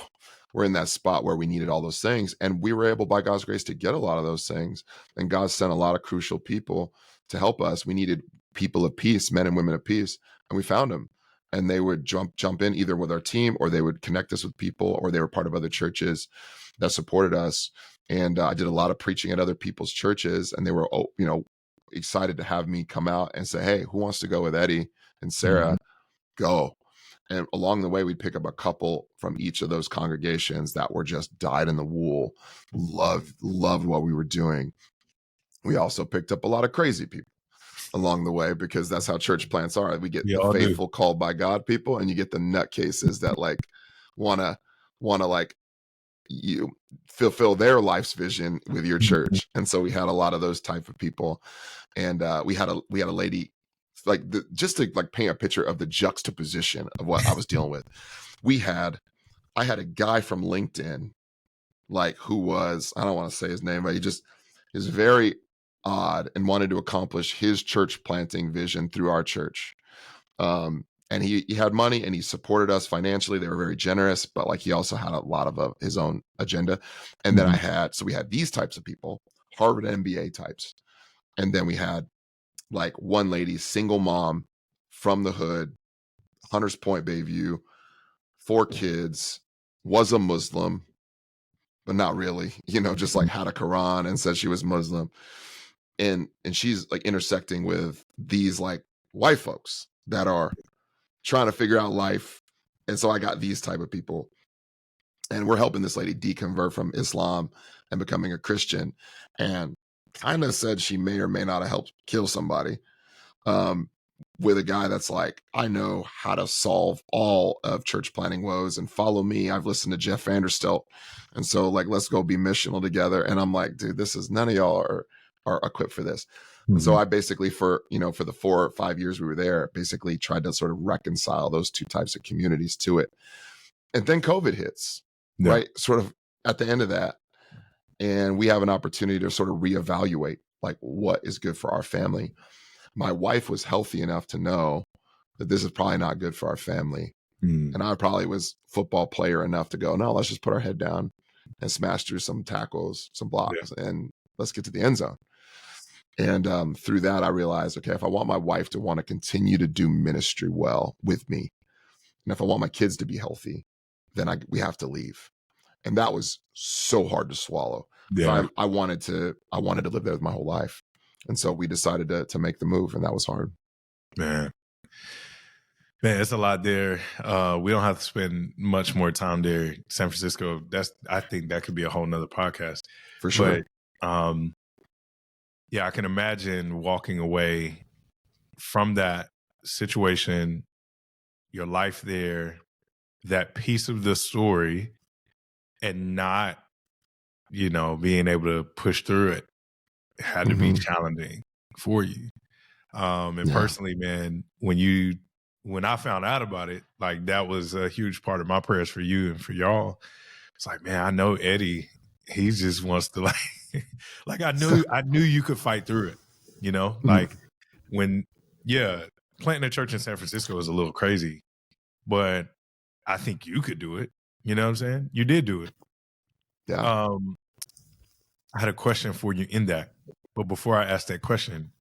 [SPEAKER 2] we're in that spot where we needed all those things. And we were able, by God's grace, to get a lot of those things. And God sent a lot of crucial people to help us. We needed people of peace, men and women of peace, and we found them. And they would jump in either with our team, or they would connect us with people, or they were part of other churches that supported us. And I did a lot of preaching at other people's churches, and they were, excited to have me come out and say, "Hey, who wants to go with Eddie and Sarah? Go." And along the way, we'd pick up a couple from each of those congregations that were just dyed in the wool, loved what we were doing. We also picked up a lot of crazy people along the way, because that's how church plants are. We get the faithful, called by God people, and you get the nutcases that like wanna like you fulfill their life's vision with your church. And so we had a lot of those type of people. And we had a lady, like just to like paint a picture of the juxtaposition of what I was dealing with. I had a guy from LinkedIn, like, who was, I don't want to say his name, but he is very odd and wanted to accomplish his church planting vision through our church. And he had money and he supported us financially. They were very generous, but like he also had a lot of his own agenda. And then we had these types of people, Harvard MBA types. And then we had like one lady, single mom from the hood, Hunters Point, Bayview, 4 kids, was a Muslim, but not really, just like had a Quran and said she was Muslim. And she's like intersecting with these like white folks that are trying to figure out life. And so I got these type of people, and we're helping this lady deconvert from Islam and becoming a Christian, and kind of said she may or may not have helped kill somebody, with a guy that's like, I know how to solve all of church planning woes, and follow me. I've listened to Jeff Vanderstelt. And so like, let's go be missional together. And I'm like, dude, none of y'all are equipped for this. And so I basically, for the 4 or 5 years we were there, basically tried to sort of reconcile those two types of communities to it. And then COVID hits, right? Sort of at the end of that. And we have an opportunity to sort of reevaluate like what is good for our family. My wife was healthy enough to know that this is probably not good for our family. And I probably was football player enough to go, no, let's just put our head down and smash through some tackles, some blocks, and let's get to the end zone. And through that, I realized, okay, if I want my wife to want to continue to do ministry well with me, and if I want my kids to be healthy, then we have to leave. And that was so hard to swallow. Yeah. I wanted to live there with my whole life. And so we decided to make the move, and that was hard.
[SPEAKER 1] Man, it's a lot there. We don't have to spend much more time there. San Francisco, I think that could be a whole nother podcast.
[SPEAKER 2] For sure.
[SPEAKER 1] But, yeah, I can imagine walking away from that situation, your life there, that piece of the story, and not, being able to push through it. It had to be challenging for you. And personally, man, when I found out about it, like that was a huge part of my prayers for you and for y'all. It's like, man, I know Eddie, he just wants to like I knew you could fight through it, like planting a church in San Francisco is a little crazy, but I think you could do it. You know what I'm saying? You did do it.
[SPEAKER 2] Yeah.
[SPEAKER 1] I had a question for you in that, but before I ask that question,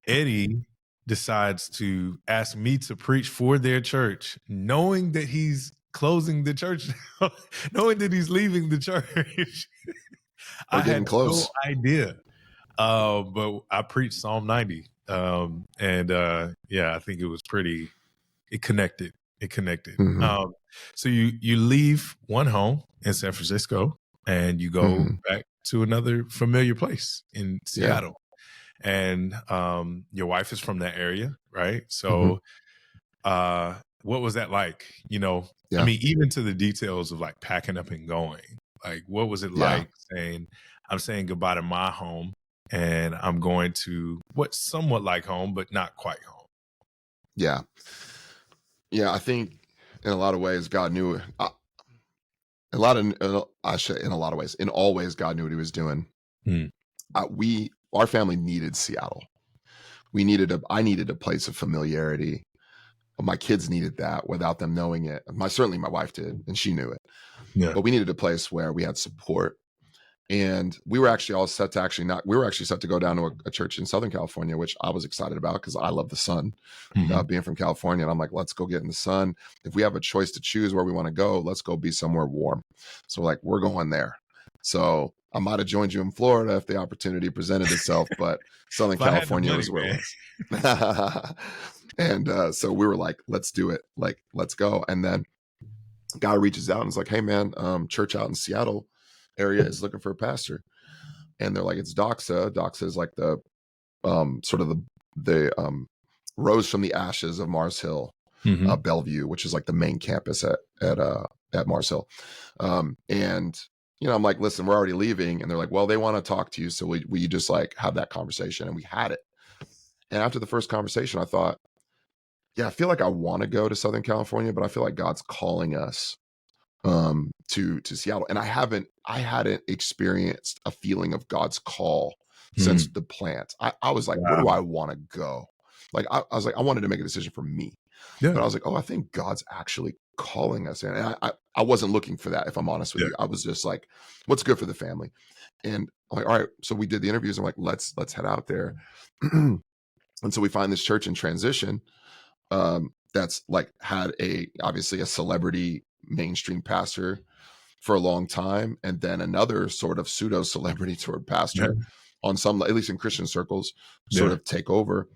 [SPEAKER 1] Eddie decides to ask me to preach for their church, knowing that he's closing the church, knowing that he's leaving the church. I had no idea. But I preached Psalm 90. I think it was it connected. So you leave one home in San Francisco and you go back to another familiar place in Seattle. and your wife is from that area, right?
[SPEAKER 2] Mhm.
[SPEAKER 1] So what was that like? I
[SPEAKER 2] Yeah.
[SPEAKER 1] mean, even to the details of like packing up and going. Like, what was it
[SPEAKER 2] Yeah.
[SPEAKER 1] like saying, I'm saying goodbye to my home and I'm going to what's somewhat like home, but not quite home?
[SPEAKER 2] Yeah. Yeah, I think in a lot of ways God knew I should in a lot of ways. In all ways God knew what he was doing.
[SPEAKER 1] Hmm.
[SPEAKER 2] Our family needed Seattle. I needed a place of familiarity. My kids needed that without them knowing it. Certainly my wife did, and she knew it.
[SPEAKER 1] Yeah.
[SPEAKER 2] But we needed a place where we had support. And we were actually all set to we were actually set to go down to a church in Southern California, which I was excited about because I love the sun,
[SPEAKER 1] Mhm.
[SPEAKER 2] being from California. And I'm like, let's go get in the sun. If we have a choice to choose where we want to go, let's go be somewhere warm. So like, we're going there. So I might have joined you in Florida if the opportunity presented itself, but Southern
[SPEAKER 1] If I had the
[SPEAKER 2] California
[SPEAKER 1] money,
[SPEAKER 2] was where it
[SPEAKER 1] man.
[SPEAKER 2] was. And so we were like, let's do it. Like, let's go. And then guy reaches out and is like, hey man, church out in Seattle area is looking for a pastor. And they're like, it's Doxa. Doxa is like the sort of the rose from the ashes of Mars Hill,
[SPEAKER 1] Mhm.
[SPEAKER 2] Bellevue, which is like the main campus at Mars Hill. And I'm like, listen, we're already leaving. And they're like, well, they want to talk to you. So we just like have that conversation, and we had it. And after the first conversation, I thought, yeah, I feel like I want to go to Southern California, but I feel like God's calling us to Seattle. And I hadn't experienced a feeling of God's call since
[SPEAKER 1] Mm.
[SPEAKER 2] the plant. I was like, where do
[SPEAKER 1] Wow.
[SPEAKER 2] I want to go? Like I was like, I wanted to make a decision for me.
[SPEAKER 1] Yeah.
[SPEAKER 2] But I was like, oh, I think God's actually calling us in. And I wasn't looking for that, if I'm honest with
[SPEAKER 1] Yeah.
[SPEAKER 2] you. I was just like, what's good for the family? And I'm like, all right. So we did the interviews. I'm like, let's head out there. And so we find this church in transition, that's like had obviously a celebrity mainstream pastor for a long time, and then another sort of pseudo celebrity toward
[SPEAKER 1] Yeah.
[SPEAKER 2] pastor on some, at least in Christian circles, sort
[SPEAKER 1] Yeah.
[SPEAKER 2] of take over.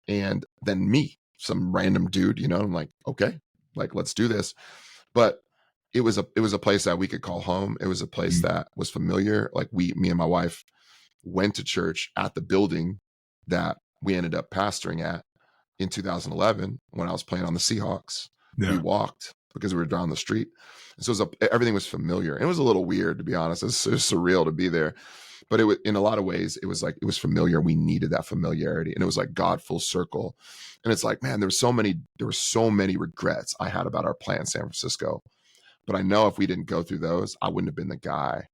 [SPEAKER 2] And then me, some random dude, I'm like, okay, like let's do this. But it was a place that we could call home. It was a place
[SPEAKER 1] Mm.
[SPEAKER 2] that was familiar. Like me and my wife went to church at the building that we ended up pastoring at in 2011 when I was playing on the Seahawks. We
[SPEAKER 1] Yeah.
[SPEAKER 2] walked because we were down the street. So everything was familiar. And it was a little weird, to be honest. It was surreal to be there. But it was, in a lot of ways, it was like, it was familiar. We needed that familiarity. And it was like God full circle. And it's like, man, there were so many regrets I had about our plan in San Francisco. But I know if we didn't go through those, I wouldn't have been the guy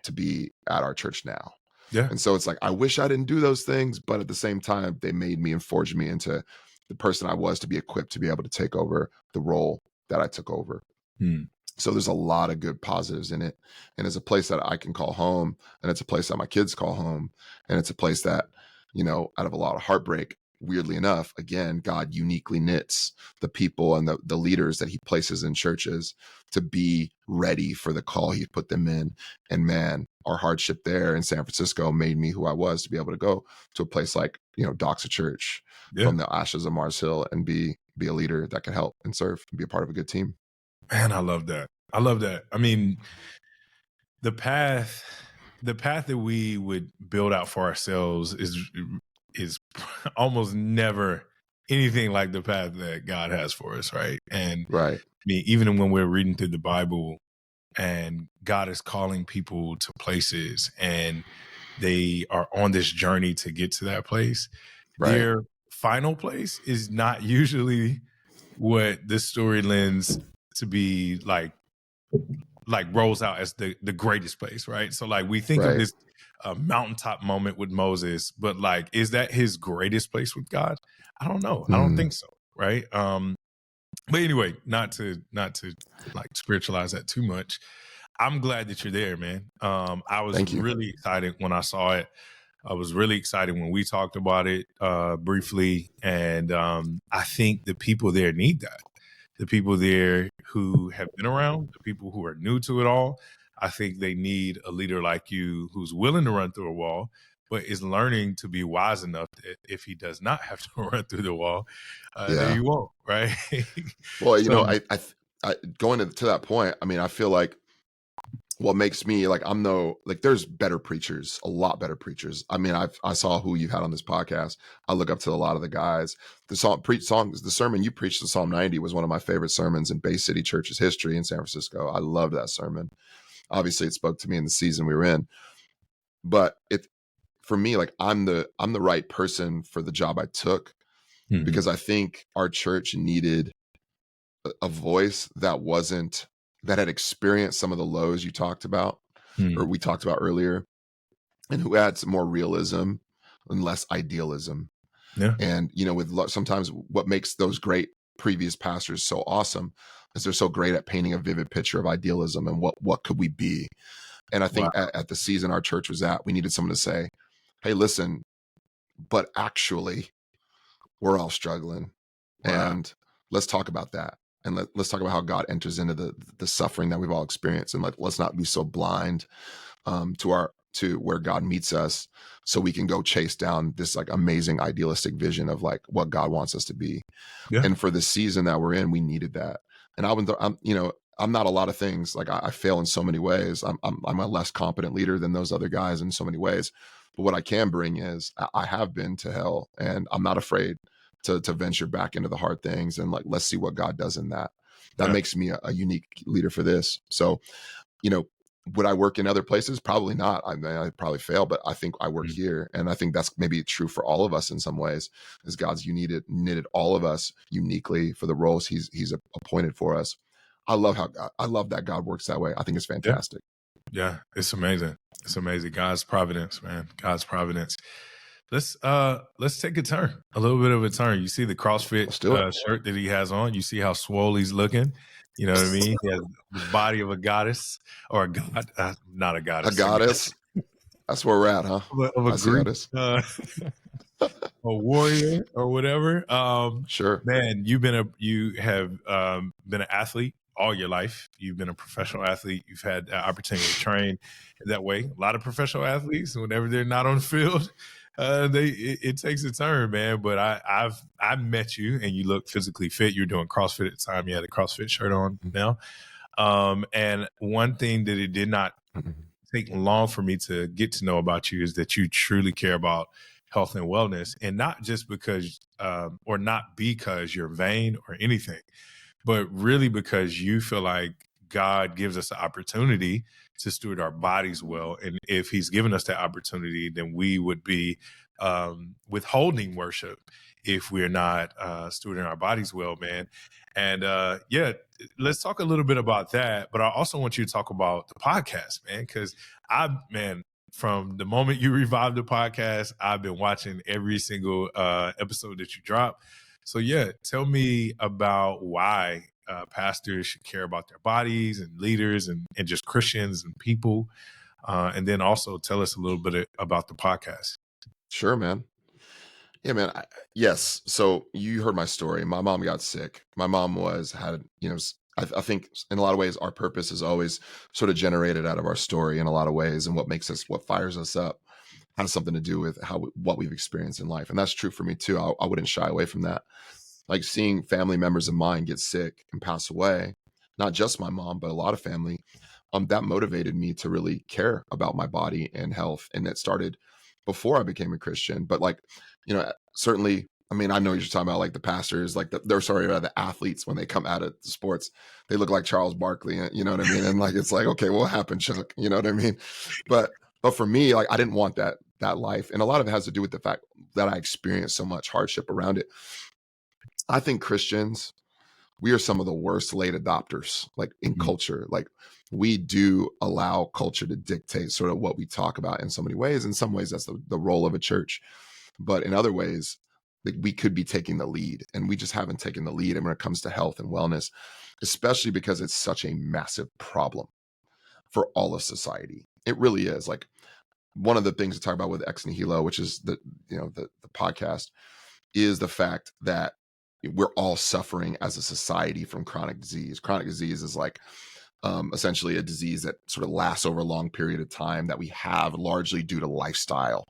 [SPEAKER 2] to be at our church now.
[SPEAKER 1] Yeah.
[SPEAKER 2] And so it's like, I wish I didn't do those things, but at the same time, they made me and forged me into the person I was to be equipped to be able to take over the role that I took over.
[SPEAKER 1] Mm.
[SPEAKER 2] So there's a lot of good positives in it. And it's a place that I can call home, and it's a place that my kids call home. And it's a place that, out of a lot of heartbreak, weirdly enough, again, God uniquely knits the people and the leaders that he places in churches to be ready for the call he put them in. And man, our hardship there in San Francisco made me who I was to be able to go to a place like, Doxa Church
[SPEAKER 1] Yeah.
[SPEAKER 2] from the ashes of Mars Hill and be a leader that can help and serve and be a part of a good team.
[SPEAKER 1] Man, I love that. I love that. I mean, the path that we would build out for ourselves is almost never anything like the path that God has for us, right? And
[SPEAKER 2] Right.
[SPEAKER 1] I mean, even when we're reading through the Bible and God is calling people to places and they are on this journey to get to that place,
[SPEAKER 2] Right.
[SPEAKER 1] their final place is not usually what this story lends to be like rolls out as the greatest place, right? So like we think of
[SPEAKER 2] Right.
[SPEAKER 1] this mountaintop moment with Moses, but like, is that his greatest place with God? I don't know. I don't think so, right? But anyway, not to like spiritualize that too much. I'm glad that you're there, man. I was
[SPEAKER 2] Thank you.
[SPEAKER 1] really excited when I saw it. I was really excited when we talked about it briefly, and I think the people there need that. The people there who have been around, the people who are new to it all, I think they need a leader like you who's willing to run through a wall, but is learning to be wise enough that if he does not have to run through the wall, then you won't, right?
[SPEAKER 2] Well,
[SPEAKER 1] So,
[SPEAKER 2] I going to that point, I mean, I feel like what makes me like, I'm no, like, there's better preachers, a lot better preachers. I mean, I saw who you've had on this podcast. I look up to a lot of the guys. The sermon you preached, the Psalm 90, was one of my favorite sermons in Bay City Church's history in San Francisco. I loved that sermon. Obviously, it spoke to me in the season we were in, but for me, like, I'm the right person for the job I took, because I think our church needed a voice that had experienced some of the lows you talked about, or we talked about earlier, and who had some more realism and less idealism.
[SPEAKER 1] Yeah.
[SPEAKER 2] And, sometimes what makes those great previous pastors so awesome is they're so great at painting a vivid picture of idealism and what could we be. And I think at the season our church was at, we needed someone to say, hey, listen, but actually we're all struggling.
[SPEAKER 1] Wow.
[SPEAKER 2] And let's talk about that. And let's talk about how God enters into the suffering that we've all experienced. And let's not be so blind to where God meets us, so we can go chase down this like amazing idealistic vision of like what God wants us to be.
[SPEAKER 1] Yeah.
[SPEAKER 2] And for the season that we're in, we needed that. And I'm not a lot of things. Like I fail in so many ways. I'm a less competent leader than those other guys in so many ways. But what I can bring is I have been to hell, and I'm not afraid to venture back into the hard things, and like, let's see what God does in that. That makes me a unique leader for this. So, would I work in other places? Probably not. I mean, I'd probably fail, but I think I work here. And I think that's maybe true for all of us in some ways, is God's knitted all of us uniquely for the roles he's appointed for us. I love that God works that way. I think it's fantastic.
[SPEAKER 1] Yeah, it's amazing. It's amazing. God's providence, man. God's providence. Let's take a little bit of a turn. You see the CrossFit shirt that he has on. You see how swole he's looking. You know what I mean? He has the body of a goddess, or a god, not a goddess.
[SPEAKER 2] A goddess. That's where we're at, huh?
[SPEAKER 1] Of a Greek, a warrior or whatever.
[SPEAKER 2] Sure,
[SPEAKER 1] man. You have been an athlete all your life. You've been a professional athlete. You've had the opportunity to train that way. A lot of professional athletes, whenever they're not on the field, it takes a turn, man. But I've met you, and you look physically fit. You're doing CrossFit at the time. You had a CrossFit shirt on now. And one thing that it did not take long for me to get to know about you is that you truly care about health and wellness, and not just because, or not because you're vain or anything, but really because you feel like God gives us the opportunity to steward our bodies well. And if he's given us that opportunity, then we would be withholding worship if we're not stewarding our bodies well, man. And let's talk a little bit about that. But I also want you to talk about the podcast, man, because from the moment you revived the podcast, I've been watching every single episode that you drop. So tell me about why pastors should care about their bodies, and leaders, and just Christians and people. And then also tell us a little bit about the podcast.
[SPEAKER 2] Sure, man. Yeah, man. Yes. So you heard my story. My mom got sick. My mom I think in a lot of ways, our purpose is always sort of generated out of our story in a lot of ways. And what fires us up has something to do with what we've experienced in life. And that's true for me too. I wouldn't shy away from that. Like seeing family members of mine get sick and pass away, not just my mom, but a lot of family, that motivated me to really care about my body and health. And it started before I became a Christian. But certainly, I mean, I know you're talking about like the pastors, like the athletes, when they come out of the sports, they look like Charles Barkley, you know what I mean? And like, it's like, okay, what happened, Chuck? You know what I mean? But for me, like, I didn't want that life. And a lot of it has to do with the fact that I experienced so much hardship around it. I think Christians, we are some of the worst late adopters, like in culture. Like, we do allow culture to dictate sort of what we talk about in so many ways. In some ways, that's the role of a church. But in other ways, like, we could be taking the lead, and we just haven't taken the lead. And when it comes to health and wellness, especially because it's such a massive problem for all of society. It really is. Like, one of the things to talk about with Ex Nihilo, which is the podcast, is the fact that we're all suffering as a society from chronic disease. Chronic disease is like essentially a disease that sort of lasts over a long period of time, that we have largely due to lifestyle.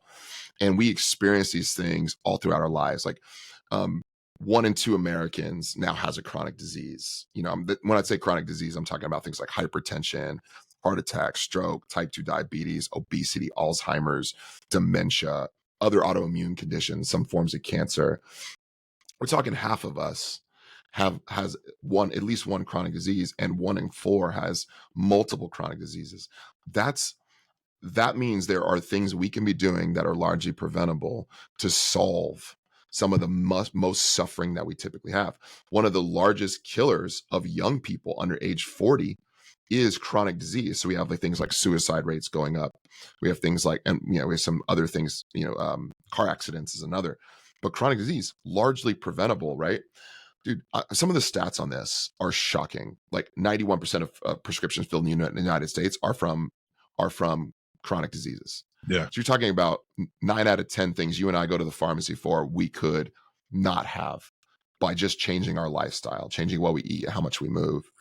[SPEAKER 2] And we experience these things all throughout our lives. Like 1 in 2 Americans now has a chronic disease. When I say chronic disease, I'm talking about things like hypertension, heart attack, stroke, type 2 diabetes, obesity, Alzheimer's, dementia, other autoimmune conditions, some forms of cancer. We're talking half of us has at least one chronic disease, and 1 in 4 has multiple chronic diseases. That means there are things we can be doing that are largely preventable to solve some of the most suffering that we typically have. One of the largest killers of young people under age 40 is chronic disease. So we have things like suicide rates going up. We have things like, and we have some other things, car accidents is another, but chronic disease, largely preventable, right? Dude, some of the stats on this are shocking. Like 91% of prescriptions filled in the United States are from chronic diseases.
[SPEAKER 1] Yeah.
[SPEAKER 2] So you're talking about 9 out of 10 things you and I go to the pharmacy for, we could not have by just changing our lifestyle, changing what we eat, how much we move.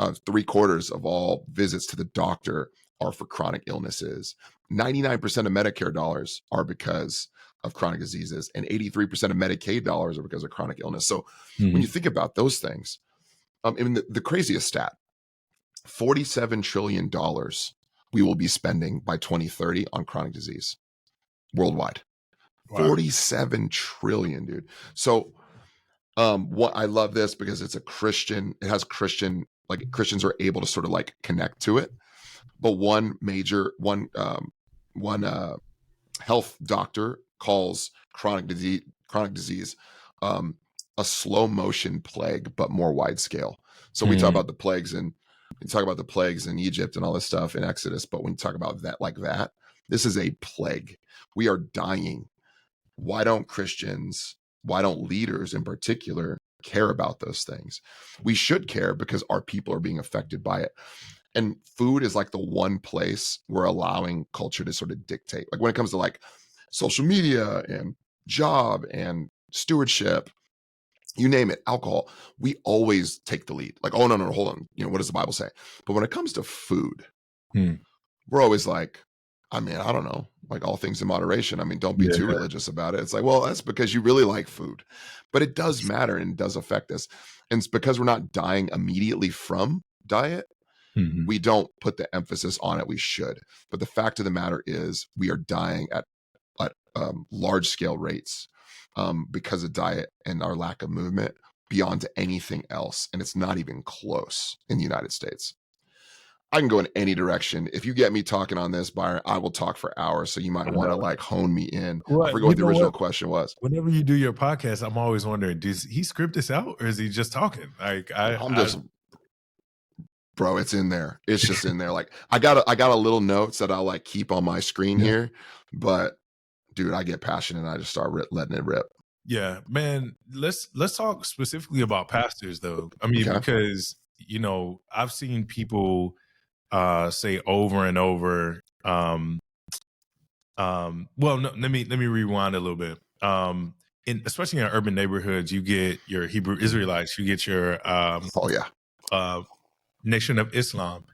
[SPEAKER 2] 3/4 of all visits to the doctor are for chronic illnesses. 99% of Medicare dollars are because of chronic diseases, and 83% of Medicaid dollars are because of chronic illness. So when you think about those things, the craziest stat, $47 trillion we will be spending by 2030 on chronic disease worldwide. Wow. 47 trillion, dude. So what I love this because it has Christians are able to sort of like connect to it. But one health doctor calls chronic disease a slow motion plague, but more wide scale. So we talk about the plagues in Egypt and all this stuff in Exodus, but when you talk about that like that, this is a plague. We are dying. Why don't leaders in particular care about those things? We should care because our people are being affected by it. And food is like the one place we're allowing culture to sort of dictate. Like when it comes to like social media and job and stewardship, you name it, alcohol, we always take the lead. Like, oh, no, hold on. What does the Bible say? But when it comes to food, we're always like, I don't know, like all things in moderation. Don't be too religious about it. It's like, well, that's because you really like food. But it does matter and it does affect us. And it's because we're not dying immediately from diet. We don't put the emphasis on it. We should. But the fact of the matter is we are dying at large scale rates because of diet and our lack of movement beyond anything else. And it's not even close in the United States. I can go in any direction. If you get me talking on this, Byron, I will talk for hours. So you might want to like hone me in. I forget what the original question was.
[SPEAKER 1] Whenever you do your podcast, I'm always wondering, does he script this out or is he just talking? Like
[SPEAKER 2] bro, it's in there. It's just in there. Like I got a little notes that I'll like keep on my screen here, but dude, I get passionate and I just start letting it rip.
[SPEAKER 1] Yeah, man. Let's talk specifically about pastors though. Because I've seen people say over and over. Well, no, let me rewind a little bit. Especially in urban neighborhoods, you get your Hebrew Israelites, you get your Nation of Islam,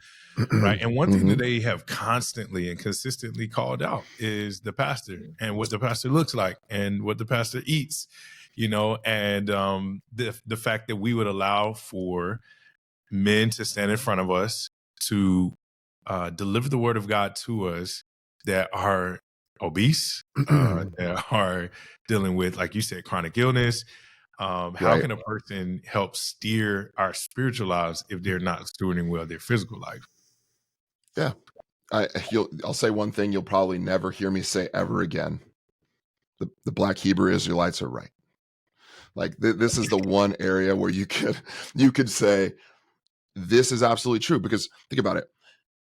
[SPEAKER 1] right? And one thing that they have constantly and consistently called out is the pastor and what the pastor looks like and what the pastor eats, and the fact that we would allow for men to stand in front of us to deliver the word of God to us that are obese, that are dealing with, like you said, chronic illness. How can a person help steer our spiritual lives if they're not stewarding well their physical life?
[SPEAKER 2] Yeah. I'll say one thing you'll probably never hear me say ever again. The Black Hebrew Israelites are right. Like this is the one area where you could say this is absolutely true, because think about it.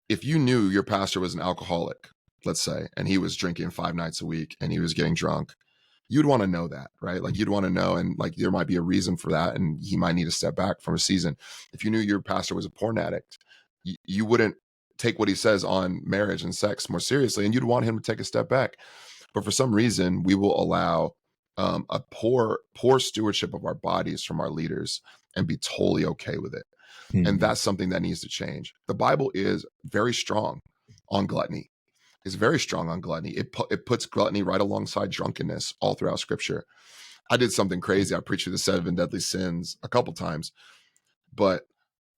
[SPEAKER 2] If you knew your pastor was an alcoholic, let's say, and he was drinking 5 nights a week and he was getting drunk, you'd want to know that, right? Like you'd want to know, and like there might be a reason for that, and he might need to step back from a season. If you knew your pastor was a porn addict, you wouldn't take what he says on marriage and sex more seriously, and you'd want him to take a step back. But for some reason, we will allow a poor stewardship of our bodies from our leaders and be totally okay with it. And that's something that needs to change. The Bible is very strong on gluttony. It's very strong on gluttony. It puts gluttony right alongside drunkenness all throughout Scripture. I did something crazy. I preached through the 7 deadly sins a couple times, but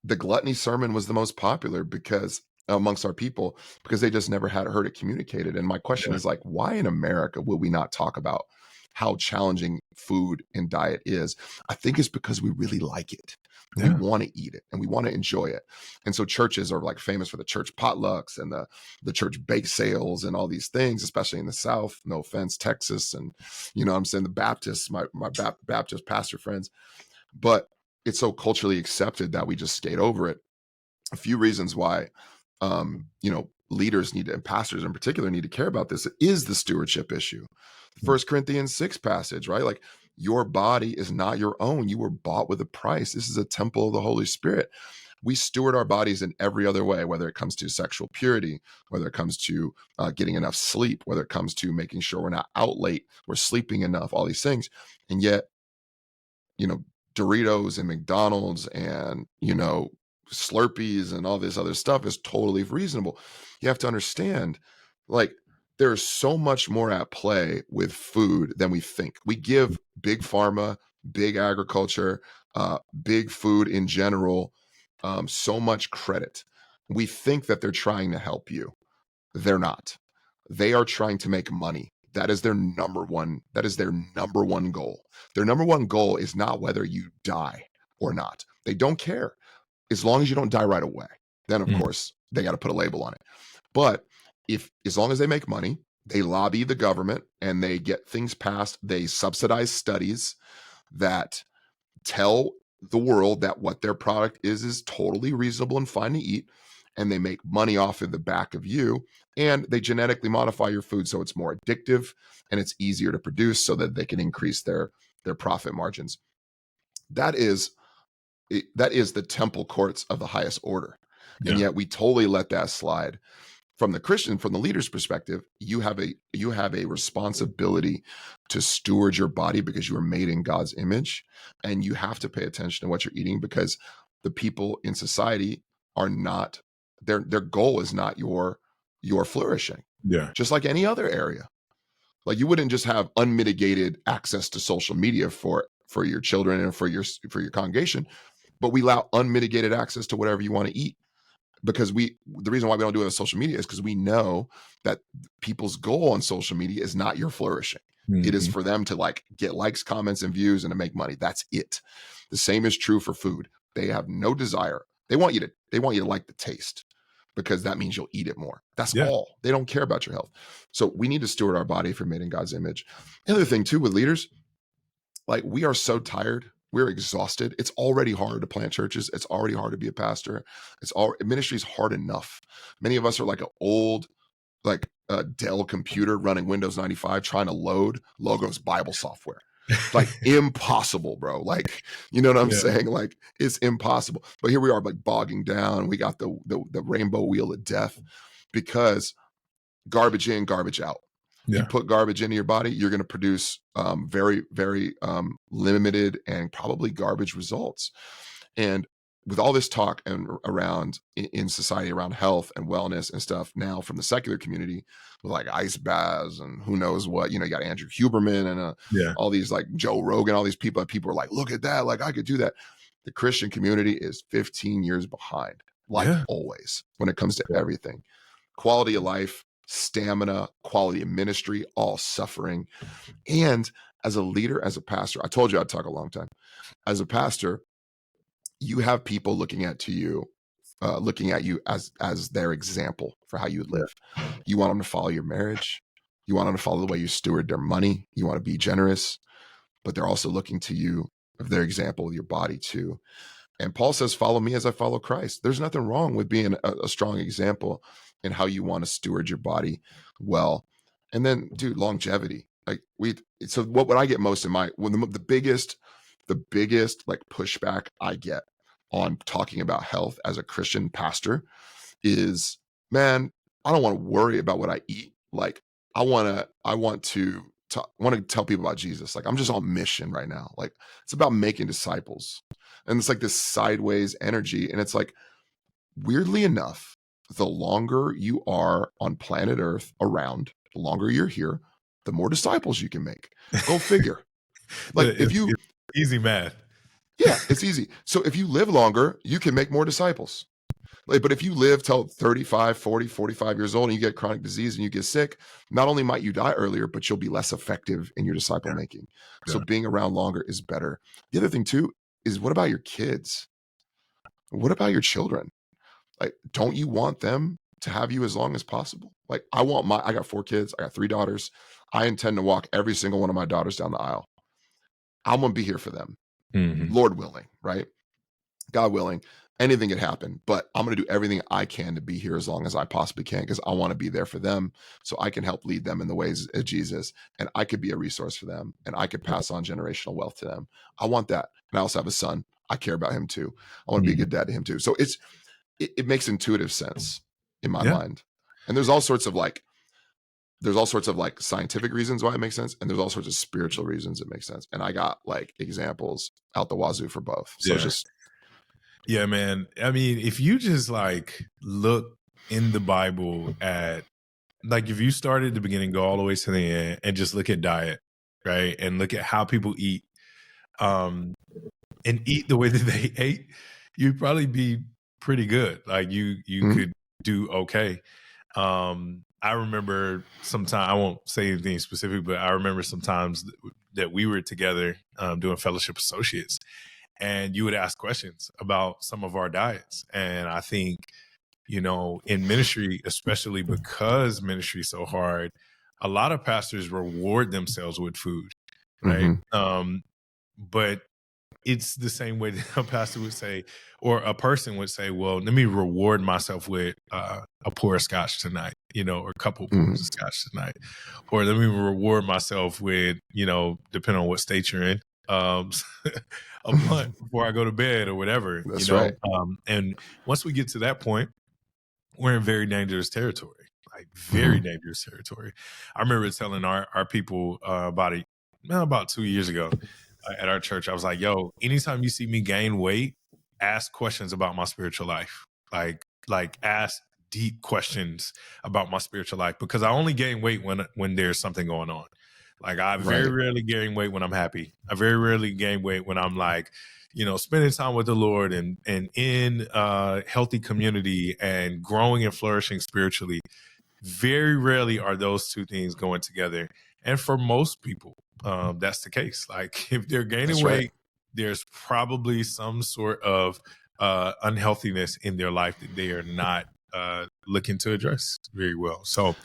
[SPEAKER 2] the gluttony sermon was the most popular because amongst our people, because they just never had heard it communicated. And my question
[SPEAKER 1] Yeah.
[SPEAKER 2] is like, why in America will we not talk about how challenging food and diet is? I think it's because we really like it. We
[SPEAKER 1] Yeah.
[SPEAKER 2] want to eat it and we want to enjoy it. And so churches are like famous for the church potlucks and the church bake sales and all these things, especially in the South. No offense, Texas, and you know what I'm saying, the Baptists, my Baptist pastor friends. But it's so culturally accepted that we just skate over it. A few reasons why leaders need to, and pastors in particular need to care about this is the stewardship issue. First Corinthians 6 passage, right? Like, your body is not your own. You were bought with a price. This is a temple of the Holy Spirit. We steward our bodies in every other way, whether it comes to sexual purity, whether it comes to getting enough sleep, whether it comes to making sure we're not out late, we're sleeping enough, all these things. And yet, Doritos and McDonald's and, Slurpees and all this other stuff is totally reasonable. You have to understand, like, there's so much more at play with food than we think. We give big pharma, big agriculture, big food in general, so much credit. We think that they're trying to help you. They're not. They are trying to make money. That is their number one goal. Their number one goal is not whether you die or not. They don't care. As long as you don't die right away, then of course they got to put a label on it. But as long as they make money, they lobby the government and they get things passed. They subsidize studies that tell the world that what their product is totally reasonable and fine to eat. And they make money off of the back of you. And they genetically modify your food so it's more addictive and it's easier to produce so that they can increase their profit margins. That is the temple courts of the highest order. And yet we totally let that slide. From the leader's perspective, you have a responsibility to steward your body because you are made in God's image, and you have to pay attention to what you're eating because the people in society are not, their goal is not your flourishing.
[SPEAKER 1] Yeah.
[SPEAKER 2] Just like any other area. Like, you wouldn't just have unmitigated access to social media for your children and for your congregation, but we allow unmitigated access to whatever you want to eat. Because the reason why we don't do it on social media is because we know that people's goal on social media is not your flourishing. It is for them to like get likes, comments, and views and to make money. That's it. The same is true for food. They have no desire. They want you to like the taste because that means you'll eat it more. That's all. They don't care about your health. So we need to steward our body if we're made in God's image. The other thing too with leaders, like, we are so tired. We're exhausted. It's already hard to plant churches. It's already hard to be a pastor. Ministry is hard enough. Many of us are like an old, like a Dell computer running Windows 95 trying to load Logos Bible software. Like, impossible, bro. Like, you know what I'm saying? Like, it's impossible. But here we are, like, bogging down. We got the rainbow wheel of death because garbage in, garbage out. You put garbage into your body, you're going to produce very, very limited and probably garbage results. And with all this talk and around in society around health and wellness and stuff now from the secular community with like ice baths and who knows what, you got Andrew Huberman and all these, like, Joe Rogan, all these people are like, look at that, like, I could do that. The Christian community is 15 years behind, like always, when it comes to everything. Quality of life, stamina, quality of ministry, all suffering. And as a leader, as a pastor, I told you I'd talk a long time. As a pastor, you have people looking at you as their example for how you would live. You want them to follow your marriage. You want them to follow the way you steward their money. You want to be generous, but they're also looking to you of their example with your body too. And Paul says, follow me as I follow Christ. There's nothing wrong with being a strong example in how you want to steward your body well. And then, dude, longevity. Like, so what I get most in the biggest like pushback I get on talking about health as a Christian pastor is, man, I don't want to worry about what I eat. Like, I want to tell people about Jesus. Like, I'm just on mission right now. Like, it's about making disciples. And it's like this sideways energy. And it's like, weirdly enough, the longer you are on planet Earth around, the longer you're here, the more disciples you can make. Go figure. Like if
[SPEAKER 1] It's
[SPEAKER 2] you,
[SPEAKER 1] easy math.
[SPEAKER 2] yeah, it's easy. So if you live longer, you can make more disciples. Like, but if you live till 35, 40, 45 years old and you get chronic disease and you get sick, not only might you die earlier, but you'll be less effective in your disciple
[SPEAKER 1] Yeah,
[SPEAKER 2] making. So
[SPEAKER 1] yeah.
[SPEAKER 2] being around longer is better. The other thing too is, what about your kids? What about your children? Like, don't you want them to have you as long as possible? Like, I got 4 kids, I got 3 daughters. I intend to walk every single one of my daughters down the aisle. I'm gonna be here for them,
[SPEAKER 1] Mhm.
[SPEAKER 2] Lord willing, right? God willing, anything could happen, but I'm going to do everything I can to be here as long as I possibly can, because I want to be there for them so I can help lead them in the ways of Jesus, and I could be a resource for them, and I could pass on generational wealth to them. I want that. And I also have a son. I care about him too. I want to be a
[SPEAKER 1] Mhm.
[SPEAKER 2] good dad to him too. So it makes intuitive sense in my
[SPEAKER 1] Yeah.
[SPEAKER 2] mind. And there's all sorts of like scientific reasons why it makes sense, and there's all sorts of spiritual reasons it makes sense. And I got like examples out the wazoo for both. So it's
[SPEAKER 1] Yeah.
[SPEAKER 2] just
[SPEAKER 1] Yeah, man. I mean, if you just like look in the Bible at, like, if you start at the beginning, go all the way to the end and just look at diet, right? And look at how people eat, um, and eat the way that they ate, you'd probably be pretty good. Like you
[SPEAKER 2] mhm,
[SPEAKER 1] could do okay. I remember sometime, I won't say anything specific, but I remember sometimes that we were together doing fellowship associates, and you would ask questions about some of our diets. And I think, in ministry, especially because ministry is so hard, a lot of pastors reward themselves with food, right?
[SPEAKER 2] mhm.
[SPEAKER 1] But it's the same way that a pastor would say, or a person would say, well, let me reward myself with a pour of scotch tonight, or a couple
[SPEAKER 2] Mhm.
[SPEAKER 1] pours of scotch tonight, or let me reward myself with, depending on what state you're in, um, a blunt before I go to bed or whatever,
[SPEAKER 2] That's right.
[SPEAKER 1] and once we get to that point, we're in very dangerous territory, like very
[SPEAKER 2] Mhm.
[SPEAKER 1] dangerous territory. I remember telling our people about 2 years ago at our church, I was like, yo, anytime you see me gain weight, ask questions about my spiritual life. Like ask deep questions about my spiritual life, because I only gain weight when there's something going on. Like I very
[SPEAKER 2] Right.
[SPEAKER 1] rarely gain weight when I'm happy. I very rarely gain weight when I'm like, spending time with the Lord and in healthy community and growing and flourishing spiritually. Very rarely are those two things going together. And for most people, that's the case. Like if they're gaining
[SPEAKER 2] That's right.
[SPEAKER 1] weight, there's probably some sort of unhealthiness in their life that they are not looking to address very well. So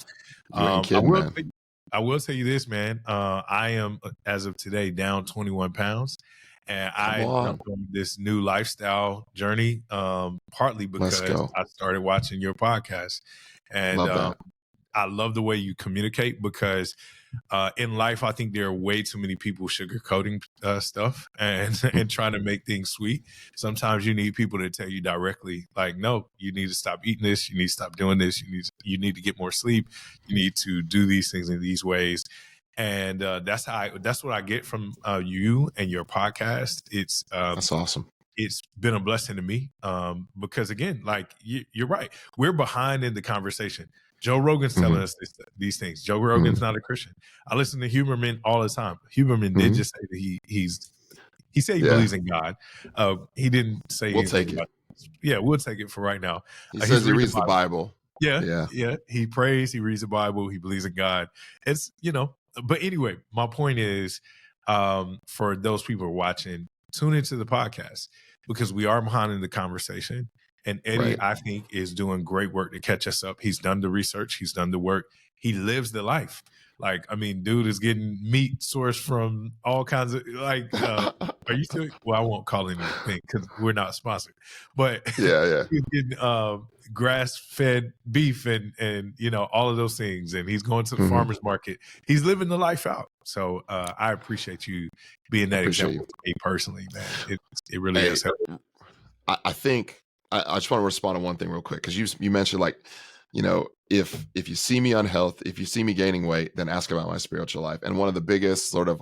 [SPEAKER 2] You ain't
[SPEAKER 1] I
[SPEAKER 2] kidding,
[SPEAKER 1] will
[SPEAKER 2] man.
[SPEAKER 1] I will tell you this, man. I am, as of today, down 21 pounds, and
[SPEAKER 2] Come
[SPEAKER 1] I
[SPEAKER 2] on.
[SPEAKER 1] jumped on this new lifestyle journey, partly
[SPEAKER 2] Let's
[SPEAKER 1] because
[SPEAKER 2] go.
[SPEAKER 1] I started watching your podcast, and
[SPEAKER 2] Love that.
[SPEAKER 1] I love the way you communicate, because in life, I think there are way too many people sugarcoating stuff and and trying to make things sweet. Sometimes you need people to tell you directly, like, no, you need to stop eating this. You need to stop doing this. You need to get more sleep. You need to do these things in these ways. And that's what I get from you and your podcast.
[SPEAKER 2] That's awesome.
[SPEAKER 1] It's been a blessing to me, because again, like you're right, we're behind in the conversation. Joe Rogan's telling
[SPEAKER 2] Mhm.
[SPEAKER 1] us these things. Joe Rogan's
[SPEAKER 2] Mhm.
[SPEAKER 1] not a Christian. I listen to Huberman all the time. Huberman did
[SPEAKER 2] Mhm.
[SPEAKER 1] just say that he said he
[SPEAKER 2] Yeah.
[SPEAKER 1] believes in God. He didn't say
[SPEAKER 2] We'll
[SPEAKER 1] anything
[SPEAKER 2] take it.
[SPEAKER 1] about. Yeah, we'll take it for right now.
[SPEAKER 2] He
[SPEAKER 1] He's
[SPEAKER 2] says he
[SPEAKER 1] reading the
[SPEAKER 2] reads the
[SPEAKER 1] Bible.
[SPEAKER 2] Bible.
[SPEAKER 1] Yeah,
[SPEAKER 2] Yeah.
[SPEAKER 1] yeah. He prays. He reads the Bible. He believes in God. It's But anyway, my point is, for those people who are watching, tune into the podcast, because we are behind in the conversation. And Eddie,
[SPEAKER 2] Right.
[SPEAKER 1] I think, is doing great work to catch us up. He's done the research. He's done the work. He lives the life. Like, I mean, dude is getting meat sourced from all kinds of are you still? Well, I won't call anything because we're not sponsored, but
[SPEAKER 2] Yeah, yeah.
[SPEAKER 1] he's getting grass fed beef and all of those things, and he's going to the
[SPEAKER 2] Mhm.
[SPEAKER 1] farmer's market. He's living the life out. So I appreciate you being that
[SPEAKER 2] Appreciate
[SPEAKER 1] example
[SPEAKER 2] you.
[SPEAKER 1] to me personally, man. It really
[SPEAKER 2] Hey,
[SPEAKER 1] has helped.
[SPEAKER 2] I think I just want to respond to one thing real quick, because you mentioned, like, if you see me on health, if you see me gaining weight, then ask about my spiritual life. And one of the biggest sort of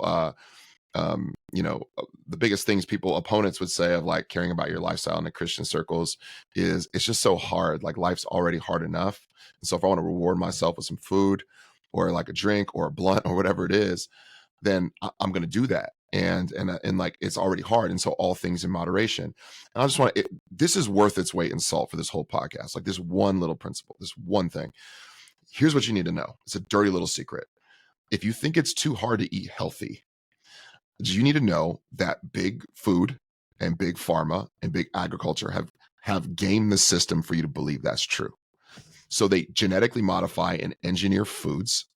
[SPEAKER 2] the biggest things opponents would say of like caring about your lifestyle in the Christian circles is, it's just so hard. Like, life's already hard enough. And so if I want to reward myself with some food or like a drink or a blunt or whatever it is, then I'm going to do that. and like it's already hard. And so all things in moderation. And I just want to, this is worth its weight in salt for this whole podcast. Like this one little principle, this one thing. Here's what you need to know. It's a dirty little secret. If you think it's too hard to eat healthy, you need to know that big food and big pharma and big agriculture have gamed the system for you to believe that's true. So they genetically modify and engineer foods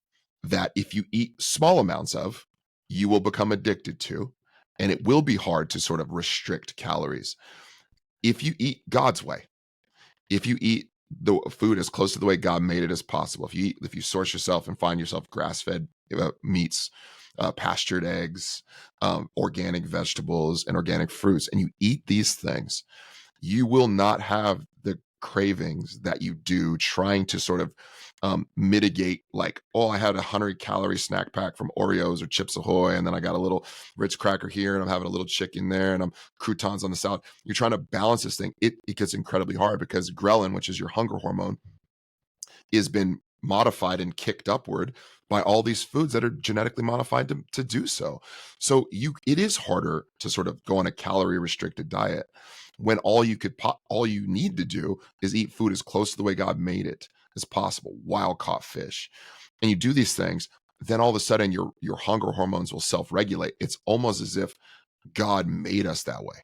[SPEAKER 2] that if you eat small amounts of, you will become addicted to, and it will be hard to sort of restrict calories. If you eat God's way, if you eat the food as close to the way God made it as possible, if you source yourself and find yourself grass-fed meats, pastured eggs, organic vegetables, and organic fruits, and you eat these things, you will not have the cravings that you do trying to sort of mitigate, like, oh, I had a 100-calorie snack pack from Oreos or Chips Ahoy, and then I got a little Ritz cracker here, and I'm having a little chicken there, and I'm croutons on the salad. You're trying to balance this thing. It gets incredibly hard because ghrelin, which is your hunger hormone, has been modified and kicked upward by all these foods that are genetically modified to do so. So it is harder to sort of go on a calorie restricted diet when all you need to do is eat food as close to the way God made it as possible, wild caught fish. And you do these things, then all of a sudden your hunger hormones will self-regulate. It's almost as if God made us that way.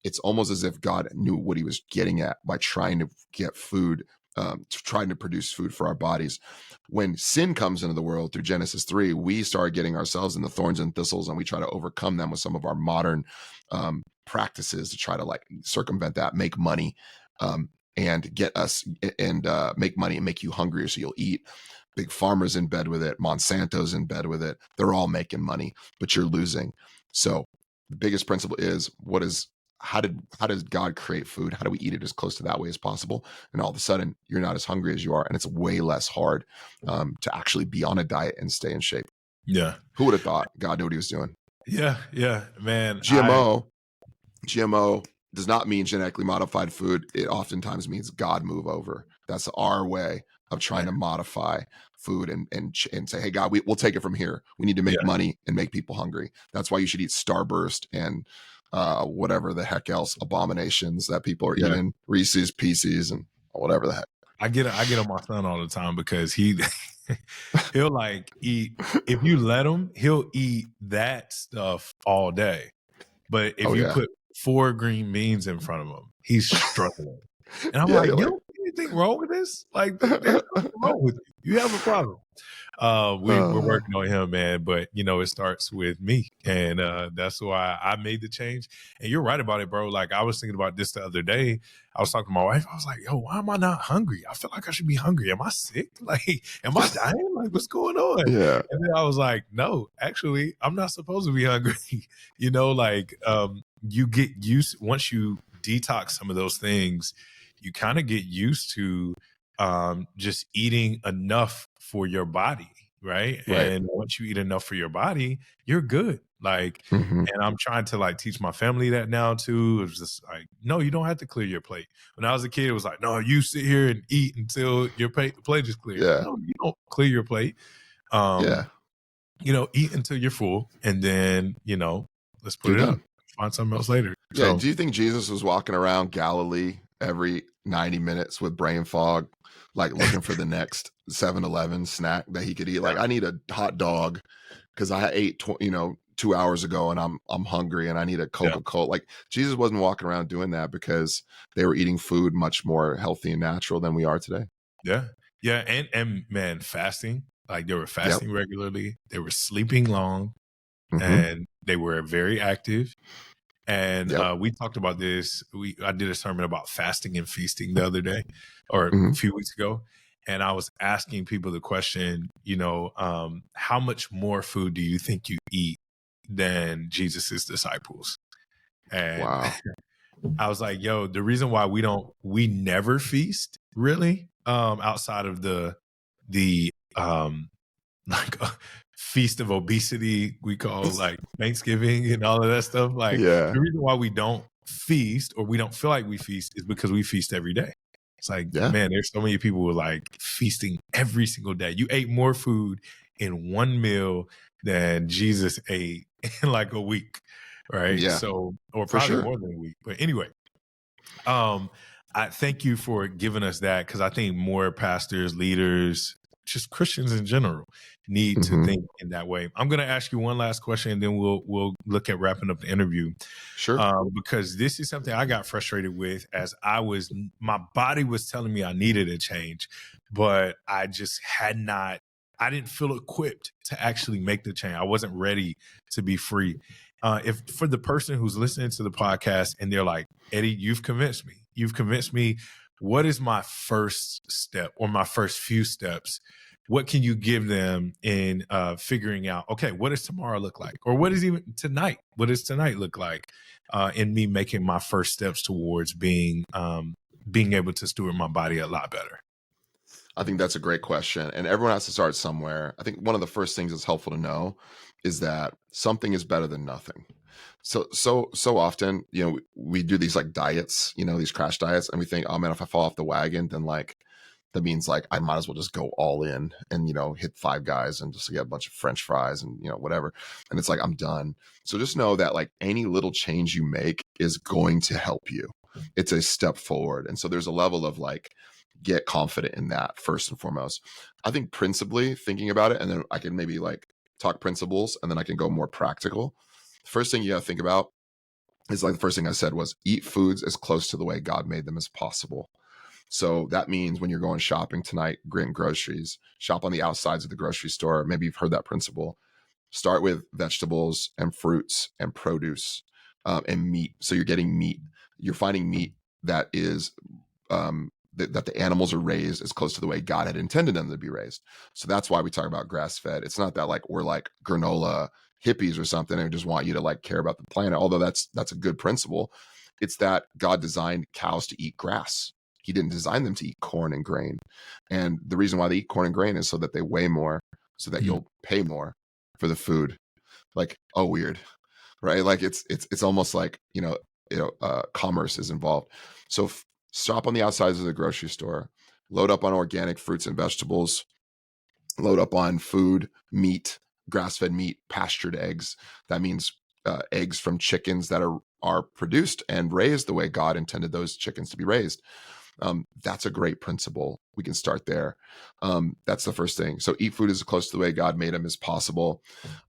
[SPEAKER 2] It's almost as if God knew what he was getting at by trying to get food, trying to produce food for our bodies. When sin comes into the world through Genesis 3, we start getting ourselves in the thorns and thistles, and we try to overcome them with some of our modern practices to try to like circumvent that, make money, and get us and make money and make you hungrier so you'll eat. Big Pharma's in bed with it. Monsanto's in bed with it. They're all making money, but you're losing. So the biggest principle is how does God create food? How do we eat it as close to that way as possible? And all of a sudden you're not as hungry as you are. And it's way less hard to actually be on a diet and stay in shape.
[SPEAKER 1] Yeah.
[SPEAKER 2] Who would have thought God knew what he was doing?
[SPEAKER 1] Yeah, man.
[SPEAKER 2] GMO does not mean genetically modified food. It oftentimes means God move over. That's our way of trying to modify food and say, hey, God, we'll take it from here. We need to make money and make people hungry. That's why you should eat Starburst and whatever the heck else abominations that people are eating, Reese's Pieces and whatever the heck.
[SPEAKER 1] I get on my son all the time because he'll like eat, if you let him, he'll eat that stuff all day. But if you put 4 green beans in front of him, he's struggling. And I'm like, you don't see anything wrong with this? Like, there's nothing wrong with you. You have a problem. We're working on him, man, but it starts with me, and that's why I made the change. And you're right about it, bro. Like, I was thinking about this the other day. I was talking to my wife. I was like, yo, why am I not hungry? I feel like I should be hungry. Am I sick? Like, am I dying? Like, what's going on?
[SPEAKER 2] Yeah.
[SPEAKER 1] And then I was like, no, actually, I'm not supposed to be hungry. You get used, once you detox some of those things, you kind of get used to just eating enough for your body, right? And once you eat enough for your body, you're good. Like, and I'm trying to like teach my family that now too. It's just like, no, you don't have to clear your plate. When I was a kid, it was like, no, you sit here and eat until your plate is clear.
[SPEAKER 2] Yeah.
[SPEAKER 1] No, you don't clear your plate. Eat until you're full, and then let's put it up. Find something else later.
[SPEAKER 2] Yeah. So, do you think Jesus was walking around Galilee every 90 minutes with brain fog, like looking for the next 7-Eleven snack that he could eat? Like, I need a hot dog because I ate 2 hours ago and I'm hungry and I need a Coca-Cola. Like, Jesus wasn't walking around doing that because they were eating food much more healthy and natural than we are today.
[SPEAKER 1] Yeah. And man, fasting. Like, they were fasting regularly. They were sleeping long, and they were very active. And we talked about this. I did a sermon about fasting and feasting the other day, or a few weeks ago. And I was asking people the question, how much more food do you think you eat than Jesus's disciples? And I was like, yo, the reason why we never feast really, outside of the feast of obesity we call like Thanksgiving and all of that stuff. Like, the reason why we don't feast, or we don't feel like we feast, is because we feast every day. It's like, man, there's so many people who are like feasting every single day. You ate more food in one meal than Jesus ate in like a week, right?
[SPEAKER 2] Yeah,
[SPEAKER 1] So, or
[SPEAKER 2] for
[SPEAKER 1] probably
[SPEAKER 2] sure.
[SPEAKER 1] more than a week. But anyway, um, I thank you for giving us that, because I think more pastors, leaders, just Christians in general, need to
[SPEAKER 2] Hmm.
[SPEAKER 1] think in that way. I'm going to ask you one last question, and then we'll look at wrapping up the interview,
[SPEAKER 2] Sure.
[SPEAKER 1] because this is something I got frustrated with, as my body was telling me I needed a change, but I just had not. I didn't feel equipped to actually make the change. I wasn't ready to be free. If for the person who's listening to the podcast and they're like, Eddie, you've convinced me. You've convinced me. What is my first step or my first few steps? What can you give them in figuring out, okay, what does tomorrow look like? Or what is even tonight? What does tonight look like in me making my first steps towards being able to steward my body a lot better?
[SPEAKER 2] I think that's a great question. And everyone has to start somewhere. I think one of the first things that's helpful to know is that something is better than nothing. So often, we do these like diets, these crash diets, and we think, oh man, if I fall off the wagon, then like that means like I might as well just go all in and hit Five Guys and just get a bunch of French fries and whatever. And it's like I'm done. So just know that like any little change you make is going to help you. It's a step forward. And so there's a level of like, get confident in that first and foremost. I think principally thinking about it, and then I can maybe like talk principles, and then I can go more practical. First thing you got to think about is like the first thing I said was eat foods as close to the way God made them as possible. So that means when you're going shopping tonight, getting groceries, shop on the outsides of the grocery store. Maybe you've heard that principle. Start with vegetables and fruits and produce and meat. So you're getting meat. You're finding meat that is that the animals are raised as close to the way God had intended them to be raised. So that's why we talk about grass fed. It's not that like we're like granola hippies or something and just want you to like care about the planet, although that's a good principle. It's that God designed cows to eat grass. He didn't design them to eat corn and grain. And the reason why they eat corn and grain is so that they weigh more, so that you'll pay more for the food. Like, oh, weird, right? Like it's almost like commerce is involved. So stop on the outsides of the grocery store, load up on organic fruits and vegetables, load up on food, meat, grass-fed meat, pastured eggs. That means eggs from chickens that are produced and raised the way God intended those chickens to be raised. That's a great principle. We can start there. That's the first thing. So eat food as close to the way God made them as possible.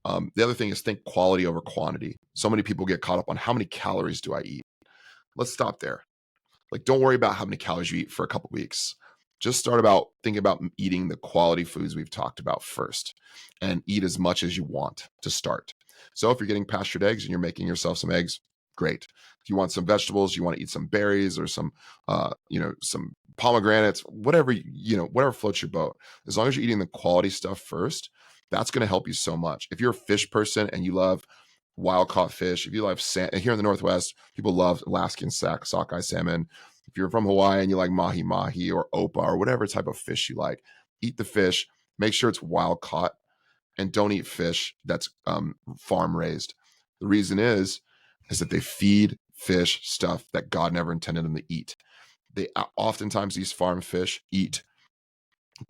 [SPEAKER 2] The other thing is think quality over quantity. So many people get caught up on how many calories do I eat? Let's stop there. Like, don't worry about how many calories you eat for a couple weeks. Just start about thinking about eating the quality foods we've talked about first, and eat as much as you want to start. So if you're getting pastured eggs and you're making yourself some eggs, great. If you want some vegetables, you want to eat some berries or some pomegranates, whatever, whatever floats your boat. As long as you're eating the quality stuff first, that's going to help you so much. If you're a fish person and you love wild caught fish, if you love here in the Northwest, people love Alaskan sockeye salmon. If you're from Hawaii and you like mahi mahi or opa or whatever type of fish you like, eat the fish. Make sure it's wild caught, and don't eat fish that's farm raised. The reason is that they feed fish stuff that God never intended them to eat. They oftentimes, these farm fish eat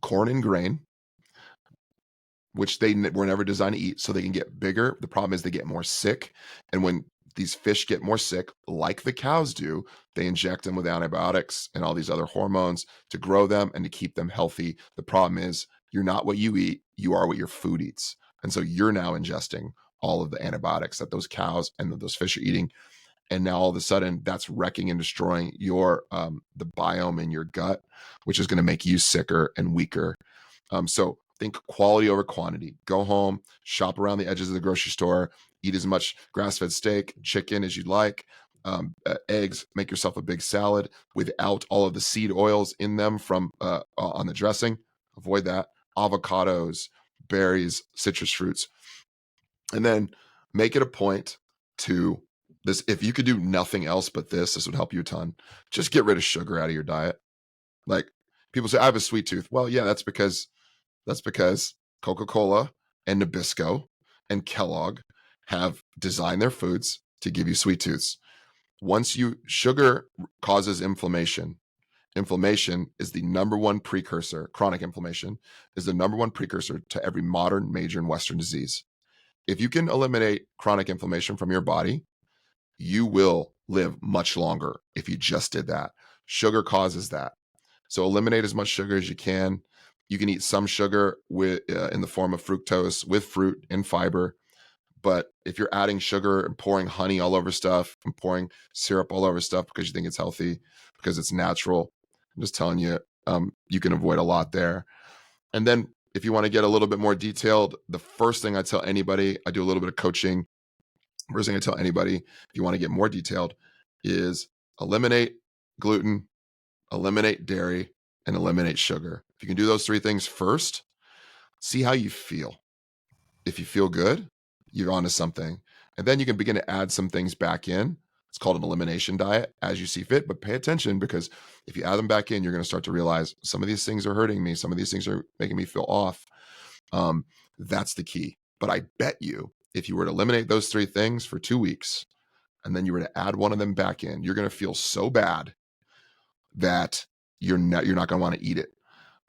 [SPEAKER 2] corn and grain, which they were never designed to eat, so they can get bigger. The problem is they get more sick. And when these fish get more sick, like the cows do, they inject them with antibiotics and all these other hormones to grow them and to keep them healthy. The problem is you're not what you eat, you are what your food eats. And so you're now ingesting all of the antibiotics that those cows and those fish are eating. And now all of a sudden that's wrecking and destroying your the biome in your gut, which is going to make you sicker and weaker. So think quality over quantity. Go home, shop around the edges of the grocery store, eat as much grass-fed steak, chicken as you'd like, eggs. Make yourself a big salad without all of the seed oils in them from on the dressing. Avoid that. Avocados, berries, citrus fruits, and then make it a point to this. If you could do nothing else but this would help you a ton. Just get rid of sugar out of your diet. Like, people say, I have a sweet tooth. Well, yeah, that's because Coca-Cola and Nabisco and Kellogg have designed their foods to give you sweet tooths. Sugar causes inflammation. Inflammation is the number one precursor, chronic inflammation is the number one precursor to every modern, major, and Western disease. if you can eliminate chronic inflammation from your body, you will live much longer if you just did that. Sugar causes that. So eliminate as much sugar as you can. You can eat some sugar with in the form of fructose with fruit and fiber. But if you're adding sugar and pouring honey all over stuff and pouring syrup all over stuff because you think it's healthy, because it's natural, I'm just telling you, you can avoid a lot there. And then if you want to get a little bit more detailed, the first thing I tell anybody, I do a little bit of coaching. First thing I tell anybody, if you want to get more detailed, is eliminate gluten, eliminate dairy, and eliminate sugar. If you can do those 3 things first, see how you feel. If you feel good, you're onto something. And then you can begin to add some things back in. It's called an elimination diet as you see fit, but pay attention, because if you add them back in, you're going to start to realize some of these things are hurting me. Some of these things are making me feel off. That's the key. But I bet you, if you were to eliminate those 3 things for 2 weeks, and then you were to add one of them back in, you're going to feel so bad that you're not going to want to eat it.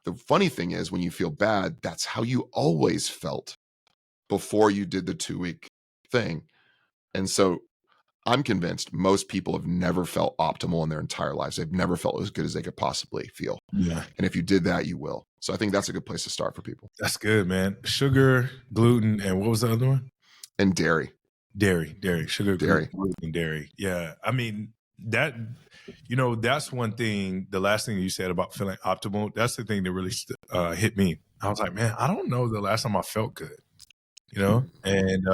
[SPEAKER 2] The funny thing is, when you feel bad, that's how you always felt before you did the 2-week thing. And so I'm convinced most people have never felt optimal in their entire lives. They've never felt as good as they could possibly feel.
[SPEAKER 1] Yeah.
[SPEAKER 2] And if you did that, you will. So I think that's a good place to start for people.
[SPEAKER 1] That's good, man. Sugar, gluten, and what was the other one?
[SPEAKER 2] And dairy.
[SPEAKER 1] Dairy, sugar,
[SPEAKER 2] dairy,
[SPEAKER 1] gluten, dairy. Yeah. I mean, that's one thing, the last thing you said about feeling optimal, that's the thing that really hit me. I was like, man, I don't know the last time I felt good, and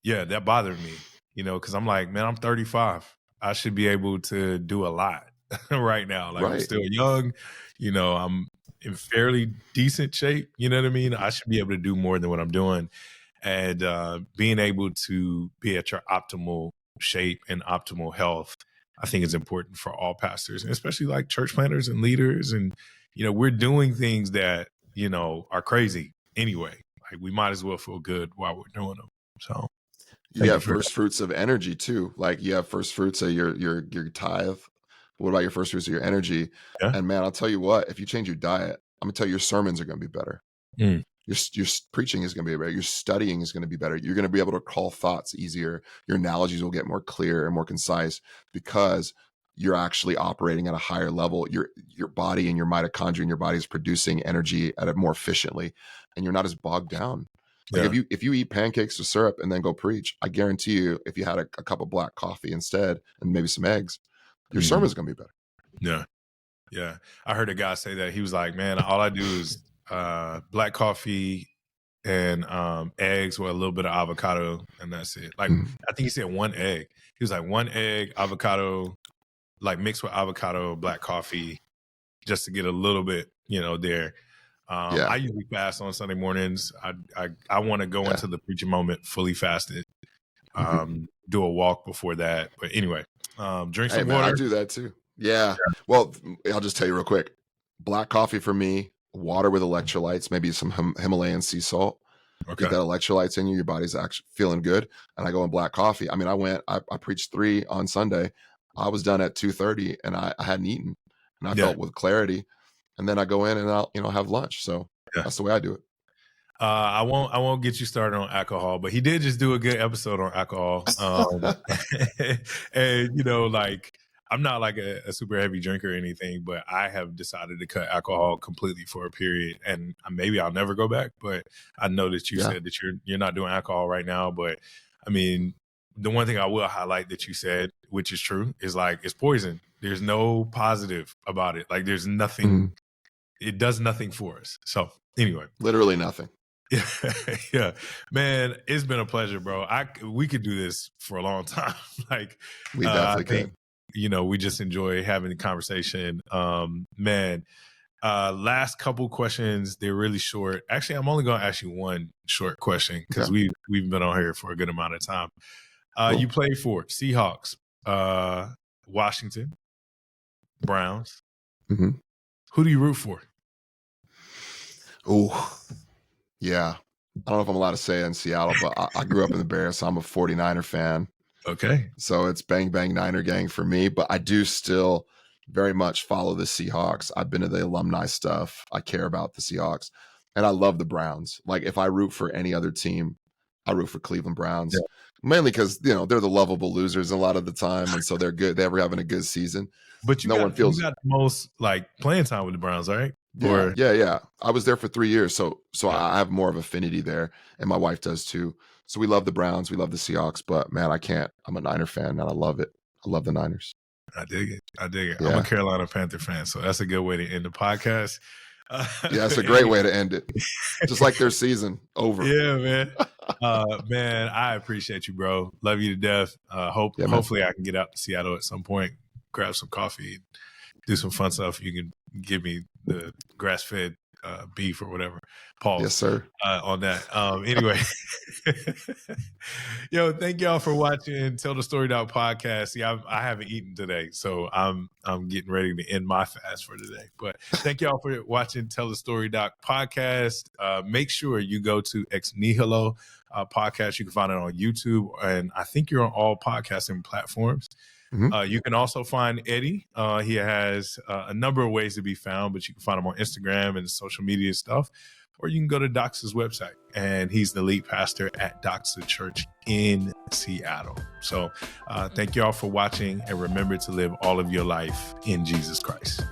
[SPEAKER 1] that bothered me, because I'm like, man, I'm 35. I should be able to do a lot right now. Like, right. I'm still young, I'm in fairly decent shape. You know what I mean? I should be able to do more than what I'm doing. And being able to be at your optimal shape and optimal health, I think is important for all pastors, and especially like church planners and leaders. And, we're doing things that, are crazy anyway. Like, we might as well feel good while we're doing them. So
[SPEAKER 2] you have first fruits of energy too. Like, you have first fruits of your tithe. What about your first fruits of your energy? Yeah. And man, I'll tell you what, if you change your diet, I'm gonna tell you, your sermons are going to be better. Your preaching is going to be better. Your studying is going to be better. You're going to be able to recall thoughts easier. Your analogies will get more clear and more concise, because you're actually operating at a higher level. Your body and your mitochondria in your body is producing energy at it more efficiently, and you're not as bogged down. Like, if you eat pancakes with syrup and then go preach, I guarantee you, if you had a cup of black coffee instead and maybe some eggs, your sermon is going to be better.
[SPEAKER 1] Yeah. I heard a guy say that. He was like, man, all I do is black coffee and eggs with a little bit of avocado, and that's it. Like, I think he said 1 egg. He was like, 1 egg, avocado, like mixed with avocado, black coffee, just to get a little bit, there. I usually fast on Sunday mornings. I want to go into the preaching moment fully fasted. Do a walk before that. But anyway, drink some water.
[SPEAKER 2] I do that too. Yeah. Well, I'll just tell you real quick. Black coffee for me, water with electrolytes, maybe some Himalayan sea salt. Get that electrolytes in you, your body's actually feeling good. And I go in black coffee. I mean, I preached 3 on Sunday. I was done at 2:30 and I hadn't eaten, and I felt with clarity. And then I go in and I'll, have lunch. So that's the way I do it.
[SPEAKER 1] I won't get you started on alcohol, but he did just do a good episode on alcohol. And, like, I'm not like a super heavy drinker or anything, but I have decided to cut alcohol completely for a period, and maybe I'll never go back. But I know that you said that you're not doing alcohol right now. But I mean, the one thing I will highlight that you said, which is true, is like, it's poison. There's no positive about it. Like, there's nothing. It does nothing for us. So anyway,
[SPEAKER 2] literally nothing.
[SPEAKER 1] Yeah, man, it's been a pleasure, bro. We could do this for a long time. Like,
[SPEAKER 2] we definitely could.
[SPEAKER 1] We just enjoy having the conversation. Man, last couple questions. They're really short. Actually, I'm only going to ask you one short question, because we've been on here for a good amount of time. Cool. You played for Seahawks, Washington, Browns. Who do you root for?
[SPEAKER 2] Oh, yeah. I don't know if I'm allowed to say it in Seattle, but I grew up in the Bears, so I'm a 49er fan.
[SPEAKER 1] Okay.
[SPEAKER 2] So it's bang, bang, Niner gang for me. But I do still very much follow the Seahawks. I've been to the alumni stuff. I care about the Seahawks. And I love the Browns. Like, if I root for any other team, I root for Cleveland Browns, mainly because they're the lovable losers a lot of the time, and so they're good. They're having a good season.
[SPEAKER 1] But you got the most like playing time with the Browns, right?
[SPEAKER 2] Yeah. I was there for 3 years, so I have more of affinity there, and my wife does too. So we love the Browns, we love the Seahawks, but man, I can't. I'm a Niner fan, and I love it. I love the Niners.
[SPEAKER 1] I dig it.
[SPEAKER 2] Yeah.
[SPEAKER 1] I'm a Carolina Panther fan, so that's a good way to end the podcast.
[SPEAKER 2] Yeah, it's a great way to end it. Just like their season over.
[SPEAKER 1] Yeah, man. Man, I appreciate you, bro. Love you to death. Hopefully I can get out to Seattle at some point, grab some coffee, do some fun stuff. You can give me the grass-fed beef or whatever. Pause.
[SPEAKER 2] Yes, sir.
[SPEAKER 1] On that. Anyway, yo, thank y'all for watching Tell the Story Doc podcast. See, I haven't eaten today, so I'm getting ready to end my fast for today. But thank y'all for watching Tell the Story Doc podcast. Make sure you go to Ex Nihilo podcast. You can find it on YouTube, and I think you're on all podcasting platforms.
[SPEAKER 2] Mm-hmm.
[SPEAKER 1] You can also find Eddie. He has a number of ways to be found, but you can find him on Instagram and social media stuff. Or you can go to Doxa's website, and he's the lead pastor at Doxa Church in Seattle. So thank you all for watching, and remember to live all of your life in Jesus Christ.